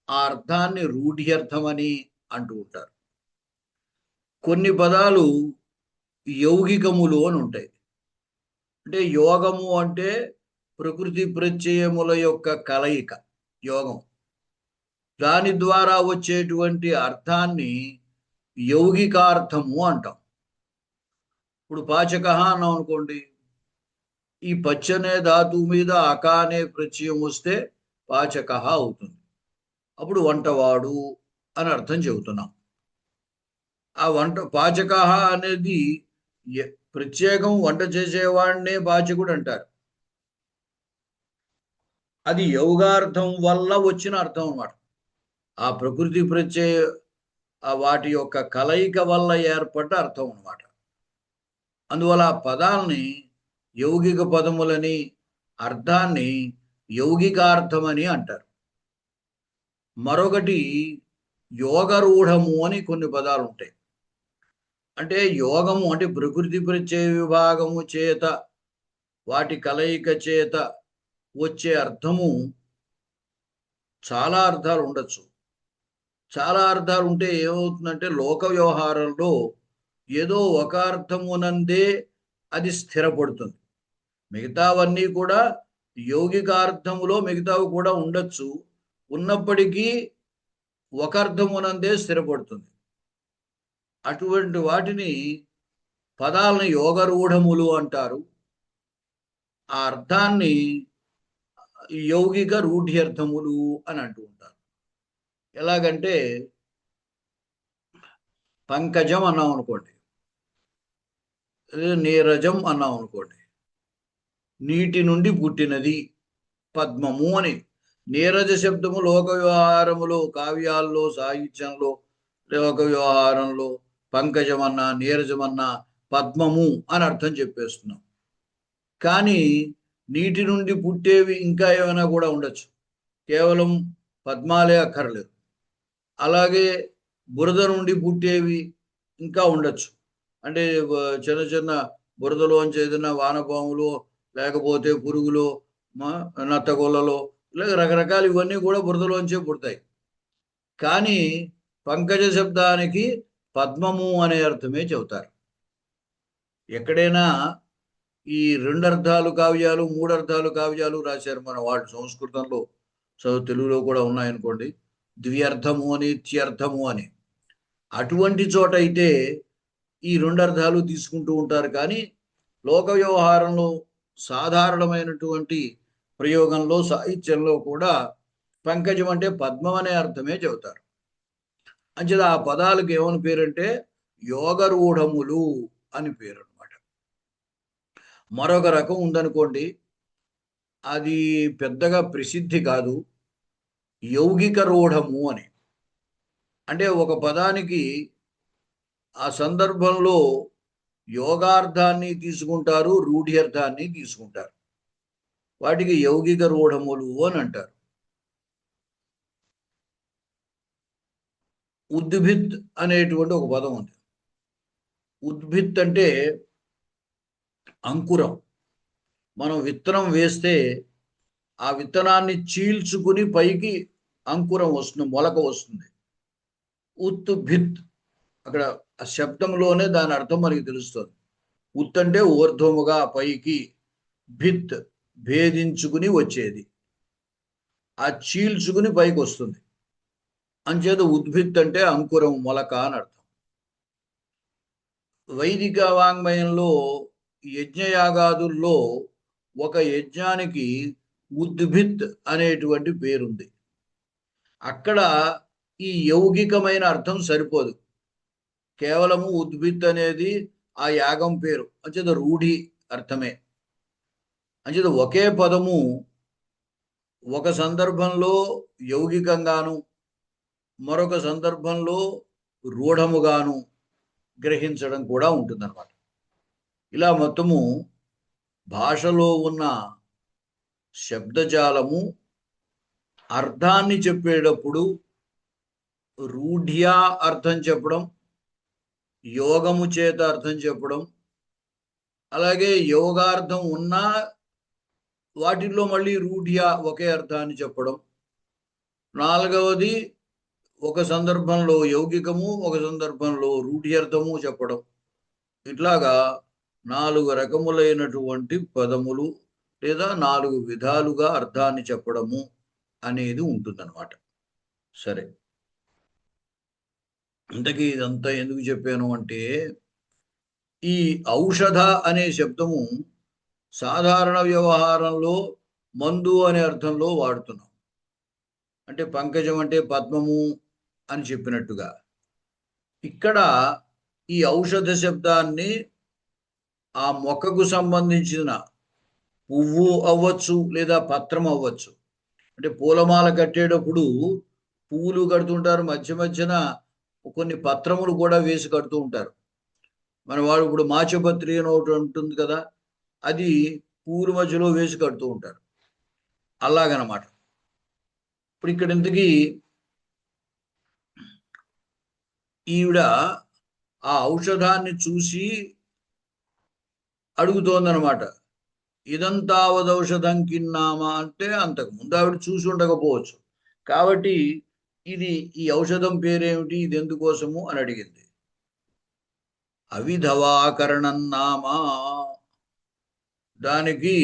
ఆ అర్థాన్ని రూఢ్యర్థమని అంటూ ఉంటారు. కొన్ని పదాలు యౌగికములు అని ఉంటాయి. అంటే యోగము అంటే ప్రకృతి ప్రత్యయముల యొక్క కలయిక, యోగం. దాని ద్వారా వచ్చేటువంటి అర్థాన్ని యౌగికార్థము అంటాం. ఇప్పుడు పాచక అన్నాం అనుకోండి, ఈ పచ్చనే ధాతువు మీద అకానే ప్రత్యయం వస్తే పాచక అవుతుంది. అప్పుడు వంటవాడు అని అర్థం చెబుతున్నాం. ఆ పాచక అనేది ప్రత్యేకం, వంట చేసేవాడినే పాచకుడు అంటారు. అది యోగార్థం వల్ల వచ్చిన అర్థం అన్నమాట. ఆ ప్రకృతి ప్రత్యయ వాటి యొక్క కలయిక వల్ల ఏర్పడ్డ అర్థం అన్నమాట. అందువల్ల ఆ పదాలని యౌగిక పదములని, అర్థాన్ని యౌగికార్థమని అంటారు. మరొకటి యోగరూఢము అని కొన్ని పదాలు ఉంటాయి. అంటే యోగము అంటే ప్రకృతి ప్రత్యయ విభాగము చేత, వాటి కలయిక చేత వచ్చే అర్థము చాలా అర్థాలు ఉండొచ్చు. చాలా అర్థాలు ఉంటే ఏమవుతుందంటే లోక వ్యవహారంలో ఏదో ఒక అర్థమునందే అది స్థిరపడుతుంది. మిగతావన్నీ కూడా యౌగికార్థములో మిగతావి కూడా ఉండొచ్చు, ఉన్నప్పటికీ ఒక అర్థమునందే స్థిరపడుతుంది. అటువంటి వాటిని పదాలను యోగరూఢములు అంటారు. ఆ అర్థాన్ని యౌగిక రూఢ్యర్థములు అని అంటూ ఉంటారు. ఎలాగంటే పంకజం అన్నాం అనుకోండి, నీరజం అన్నాం అనుకోండి, నీటి నుండి పుట్టినది పద్మము అని. నీరజ శబ్దము లోక వ్యవహారములో, కావ్యాల్లో, సాహిత్యంలో, లోక వ్యవహారంలో పంకజమన్నా నీరజమన్నా పద్మము అని అర్థం చెప్పేస్తున్నాం. కానీ నీటి నుండి పుట్టేవి ఇంకా ఏమైనా కూడా ఉండొచ్చు, కేవలం పద్మాలే అక్కర్లేదు. అలాగే బురద నుండి పుట్టేవి ఇంకా ఉండొచ్చు, అంటే చిన్న చిన్న బురదలోంచి ఏదైనా వానపాములు, లేకపోతే పురుగులు, నత్తగొల్లలో, ఇలా రకరకాలు ఇవన్నీ కూడా బురదలోంచే పుడతాయి. కానీ పంకజ శబ్దానికి పద్మము అనే అర్థమే చెబుతారు. ఎక్కడైనా ఈ 2 అర్థాలు కావ్యాలు, 3 అర్థాలు కావ్యాలు రాశారు మన వాళ్ళు సంస్కృతంలో, తెలుగులో కూడా ఉన్నాయనుకోండి, ద్వ్యర్థము అని, త్యర్థము అని. అటువంటి చోట అయితే ఈ 2 అర్థాలు తీసుకుంటూ ఉంటారు. కానీ లోక వ్యవహారంలో సాధారణమైనటువంటి ప్రయోగంలో, సాహిత్యంలో కూడా పంకజం అంటే పద్మం అనే అర్థమే చెబుతారు. అంచేత ఆ పదాలకు ఏమని పేరంటే యోగరూఢములు అని పేరు అనమాట. మరొక రకం ఉందనుకోండి, అది పెద్దగా ప్రసిద్ధి కాదు, యౌగిక రూఢము అని. అంటే ఒక పదానికి ఆ సందర్భంలో యోగార్థాన్ని తీసుకుంటారు, రూఢ్యర్థాన్ని తీసుకుంటారు. వాటికి యౌగిక రూఢములు అని అంటారు. ఉద్భిత్ అనేటువంటి ఒక పదం ఉంది. ఉద్భిత్ అంటే అంకురం. మనం విత్తనం వేస్తే ఆ విత్తనాన్ని చీల్చుకుని పైకి అంకురం వస్తుంది, మొలక వస్తుంది. ఉత్భిత్, అక్కడ ఆ శబ్దంలోనే దాని అర్థం మనకి తెలుస్తుంది. ఉత్ అంటే ఊర్ధ్వముగా పైకి, భిత్ భేదించుకుని వచ్చేది, ఆ చీల్చుకుని పైకి వస్తుంది. అంచేత ఉద్భిత్ అంటే అంకురం, మొలక అని అర్థం. వైదిక వాంగ్మయంలో యజ్ఞయాగాదుల్లో ఒక యజ్ఞానికి ఉద్భిత్ అనేటువంటి పేరుంది. అక్కడ ఈ యౌగికమైన అర్థం సరిపోదు, కేవలము ఉద్భిత్ అనేది ఆ యాగం పేరు, అంచేత రూఢి అర్థమే. అంచేత ఒకే పదము ఒక సందర్భంలో యౌగికంగాను, మరొక సందర్భంలో రూఢముగాను గ్రహించడం కూడా ఉంటుందన్నమాట. ఇలా మొత్తము భాషలో ఉన్న శబ్దజాలము అర్థాన్ని చెప్పేటప్పుడు రూఢ్యా అర్థం చెప్పడం, యోగము చేత అర్థం చెప్పడం, అలాగే యోగార్థం ఉన్నా వాటిల్లో మళ్ళీ రూఢ్యా ఒకే అర్థాన్ని చెప్పడం. నాలుగవది, ఒక సందర్భంలో యౌగికము, ఒక సందర్భంలో రూఢ్యర్థము చెప్పడం. ఇట్లాగా 4 రకములైనటువంటి పదములు లేదా 4 విధాలుగా అర్థాన్ని చెప్పడము అనేది ఉంటుందన్నమాట. సరే, ఇంతకీ ఇదంతా ఎందుకు చెప్పాను అంటే, ఈ ఔషధ అనే శబ్దము సాధారణ వ్యవహారంలో మందు అనే అర్థంలో వాడుతున్నాం. అంటే పంకజం అంటే పద్మము అని చెప్పినట్టుగా ఇక్కడ ఈ ఔషధ శబ్దాన్ని ఆ మొక్కకు సంబంధించిన పువ్వు అవ్వచ్చు లేదా పత్రం అవ్వచ్చు. అంటే పూలమాల కట్టేటప్పుడు పువ్వులు కడుతుంటారు, మధ్య మధ్యన కొన్ని పత్రములు కూడా వేసి కడుతూ ఉంటారు. మన వాడు ఇప్పుడు మాచపత్రి అని ఒకటి ఉంటుంది కదా, అది పువ్వుల మధ్యలో వేసి కడుతూ ఉంటారు. అలాగనమాట. ఇప్పుడు ఇక్కడ ఇంతకీ ఈవిడ ఆ ఔషధాన్ని చూసి అడుగుతోందనమాట. ఇదంతావదౌషధం కిన్నామా అంటే అంతకుముందు ఆవిడ చూసి ఉండకపోవచ్చు, కాబట్టి ఇది ఈ ఔషధం పేరేమిటి, ఇది ఎందుకోసము అని అడిగింది. అవిధవాకరణం నామ, దానికి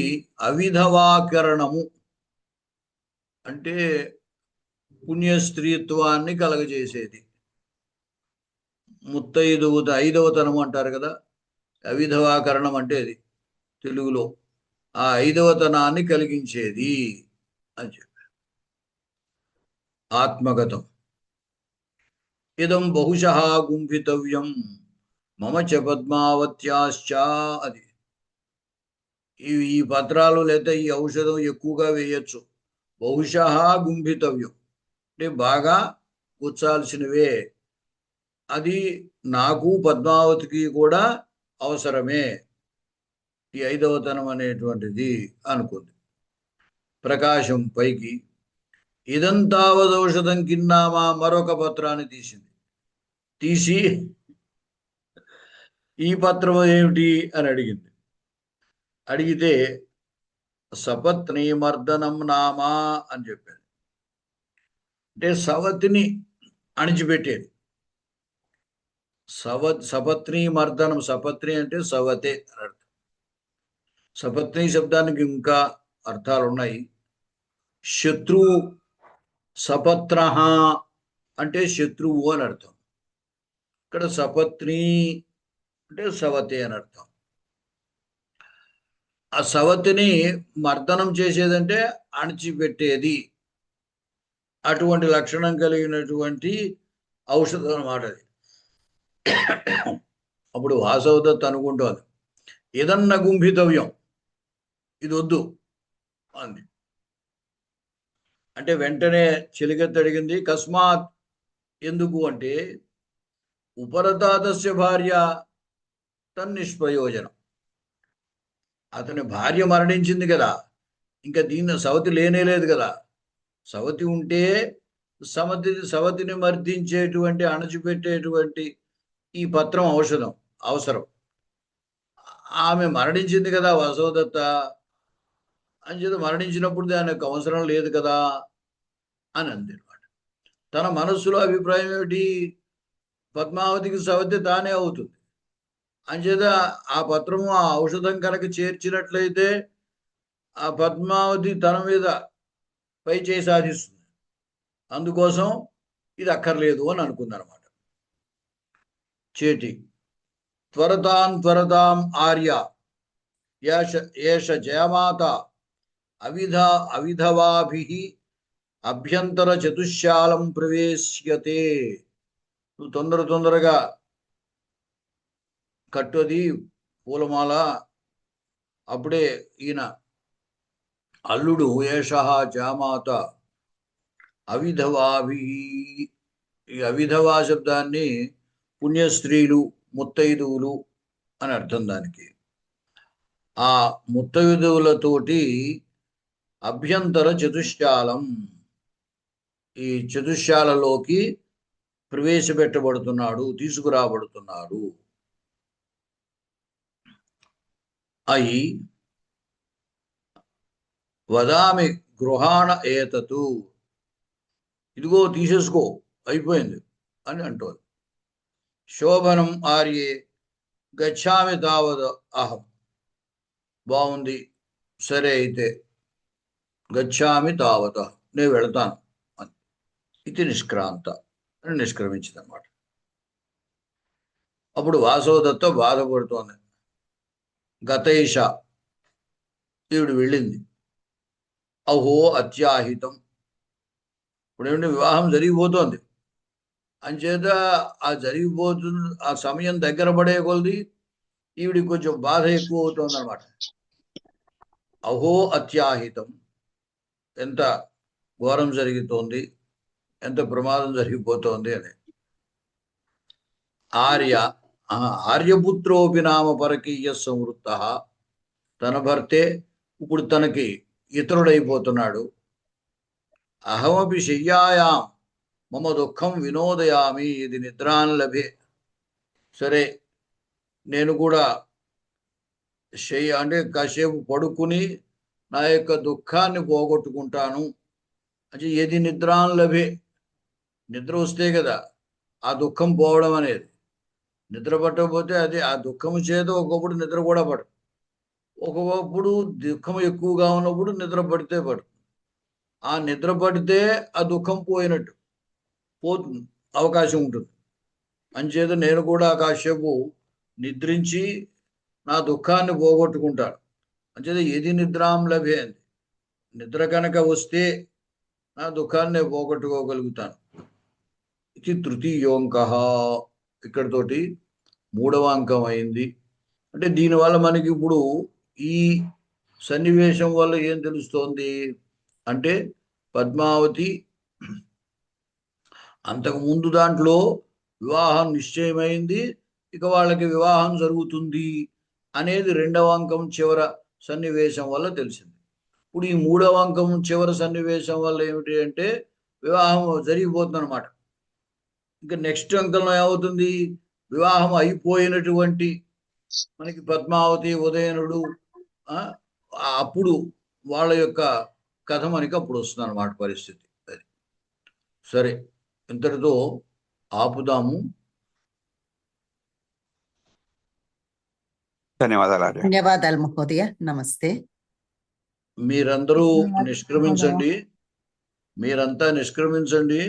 అవిధవాకరణము అంటే పుణ్యస్త్రీత్వాన్ని కలగజేసేది. ముత్తైదువుత ఐదవతనం అంటారు కదా, అవిధవాకరణం అంటే అది తెలుగులో ఆ ఐదవతనాన్ని కలిగించేది అని చెప్పి. ఆత్మగతం. ఇదం బహుశః గుంఫితవ్యం మమ చ పద్మావత్యాశ్చ, అది ఈ పత్రాలు లేదా ఈ ఔషధం ఎక్కువగా వేయచ్చు. బహుశః గుంఫితవ్యం అంటే బాగా కూర్చాల్సినవే, అది నాకు పద్మావతికి కూడా అవసరమే ఈ ఐదవతనం అనేటువంటిది అనుకుంది. ప్రకాశం పైకి ఇదంతావదౌషధం కిన్నామా మరొక పత్రాన్ని తీసి ఈ పత్రం ఏమిటి అని అడిగింది. అడిగితే సపత్ని మర్దనం నామా అని చెప్పాడు. అంటే సవతిని అణిచిపెట్టేది. సపత్ని మర్దనం, సపత్ని అంటే సవతే అని అర్థం. సపత్ని శబ్దానికి ఇంకా అర్థాలు ఉన్నాయి. శత్రువు, సపత్ర అంటే శత్రువు అని అర్థం. ఇక్కడ సపత్ని అంటే సవతి అని అర్థం. ఆ సవతిని మర్దనం చేసేదంటే అణిచిపెట్టేది. అటువంటి లక్షణం కలిగినటువంటి ఔషధం అన్నమాట అది. అప్పుడు వాసవదత్ అనుకుంటోంది, ఏదన్నా గుంభితవ్యం, ఇది వద్దు అంది. అంటే వెంటనే చెలిగెత్తి అడిగింది, కస్మాత్ ఎందుకు అంటే ఉపరతాతస్య భార్య తన్నిష్ప్రయోజనం, అతని భార్య మరణించింది కదా, ఇంకా దీన్ని సవతి లేనే లేదు కదా. సవతి ఉంటే సవతిని మర్దించేటువంటి అణచిపెట్టేటువంటి ఈ పత్రం అవసరం. ఆమె మరణించింది కదా వాసవదత్త, అంచేత మరణించినప్పుడు దానికి అవసరం లేదు కదా అని అంది అనమాట. తన మనస్సులో అభిప్రాయం ఏమిటి, పద్మావతికి సవతి తానే అవుతుంది. అంచేత ఆ పత్రము ఆ ఔషధం కనుక చేర్చినట్లయితే ఆ పద్మావతి తన మీద పై చేయి సాధిస్తుంది. అందుకోసం ఇది అక్కర్లేదు అని అనుకుందనమాట. చేటి త్వరతాం ఆర్య ఏష జయమాత అవిధవాభి అభ్యంతర చతుశాలం ప్రవేశ్యతే. నువ్వు తొందరగా కట్టుది పూలమాల, అప్పుడే ఈయన అల్లుడు ఏష జామాత అవిధవాభి. ఈ అవిధవా శబ్దాన్ని పుణ్యస్త్రీలు, ముత్తైదువులు అని అర్థం దానికి. ఆ ముత్తైదువులతోటి అభ్యంతర చతుశాలం, ఈ చతుశాలలోకి ప్రవేశపెట్టబడుతున్నాడు, తీసుకురాబడుతున్నాడు. అయి వదామి గృహాణ ఏతతు, ఇదిగో తీసేసుకో అయిపోయింది అని అంటోంది. శోభనం ఆర్యే గచ్చామి తావద అహం, బాగుంది సరే అయితే గచ్చామి తావత, నేను వెళతాను అని. ఇది నిష్క్రాంత అని నిష్క్రమించిందన్నమాట. అప్పుడు వాసవదత్త బాధపడుతోంది. గతైష, ఈవిడ వెళ్ళింది. అహో అత్యాహితం, ఇప్పుడు ఏమిటి వివాహం జరిగిపోతోంది. అంచేత ఆ సమయం దగ్గర పడే కొలది ఈవిడికి కొంచెం బాధ ఎక్కువ అవుతుంది అనమాట. అహో అత్యాహితం, ఎంత ఘోరం జరుగుతోంది, ఎంత ప్రమాదం జరిగిపోతోంది అని. ఆర్యపుత్రోపి నామ పరకీయ సంవృత్త, తన భర్తే ఇప్పుడు తనకి ఇతరుడైపోతున్నాడు. అహమపి శయ్యాయాం మమ దుఃఖం వినోదయామి ఇది నిద్రాన్ లభే. సరే నేను కూడా అంటే కాసేపు పడుకుని నా యొక్క దుఃఖాన్ని పోగొట్టుకుంటాను. అంటే ఏది నిద్రాన్ లభే, నిద్ర వస్తే కదా ఆ దుఃఖం పోవడం అనేది. నిద్ర పట్టకపోతే అది ఆ దుఃఖము చేత ఒకప్పుడు నిద్ర కూడా పడదు. ఒకప్పుడు దుఃఖం ఎక్కువగా ఉన్నప్పుడు నిద్ర పడితే పడదు. ఆ నిద్ర పడితే ఆ దుఃఖం పోయినట్టు పోతుంది, అవకాశం ఉంటుంది. అంచేత నేను కూడా కాసేపు నిద్రించి నా దుఃఖాన్ని పోగొట్టుకుంటాను. అంచేత ఏది నిద్రాం లభేంది, నిద్ర కనుక వస్తే నా దుఃఖాన్ని పోగొట్టుకోగలుగుతాను. ఇది తృతీయోంక. ఇక్కడితోటి 3వ అంకం అయింది. అంటే దీనివల్ల మనకి ఇప్పుడు ఈ సన్నివేశం వల్ల ఏం తెలుస్తోంది అంటే, పద్మావతి అంతకు ముందు దాంట్లో వివాహం నిశ్చయమైంది, ఇక వాళ్ళకి వివాహం జరుగుతుంది అనేది 2వ అంకం చివర సన్నివేశం వల్ల తెలిసింది. ఇప్పుడు ఈ 3వ అంకం చివరి సన్నివేశం వల్ల ఏమిటి అంటే, వివాహం జరిగిపోతుంది అనమాట. ఇంకా నెక్స్ట్ అంకంలో ఏమవుతుంది, వివాహం అయిపోయినటువంటి మనకి పద్మావతి ఉదయనుడు అప్పుడు వాళ్ళ యొక్క కథ మనకి అప్పుడు వస్తుంది అన్నమాట పరిస్థితి. అది సరే, ఇంతటితో ఆపుదాము. ధన్యవాదాలు మహోదయ. నమస్తే. మీరందరూ నిష్క్రమించండి, మీరంతా నిష్క్రమించండి.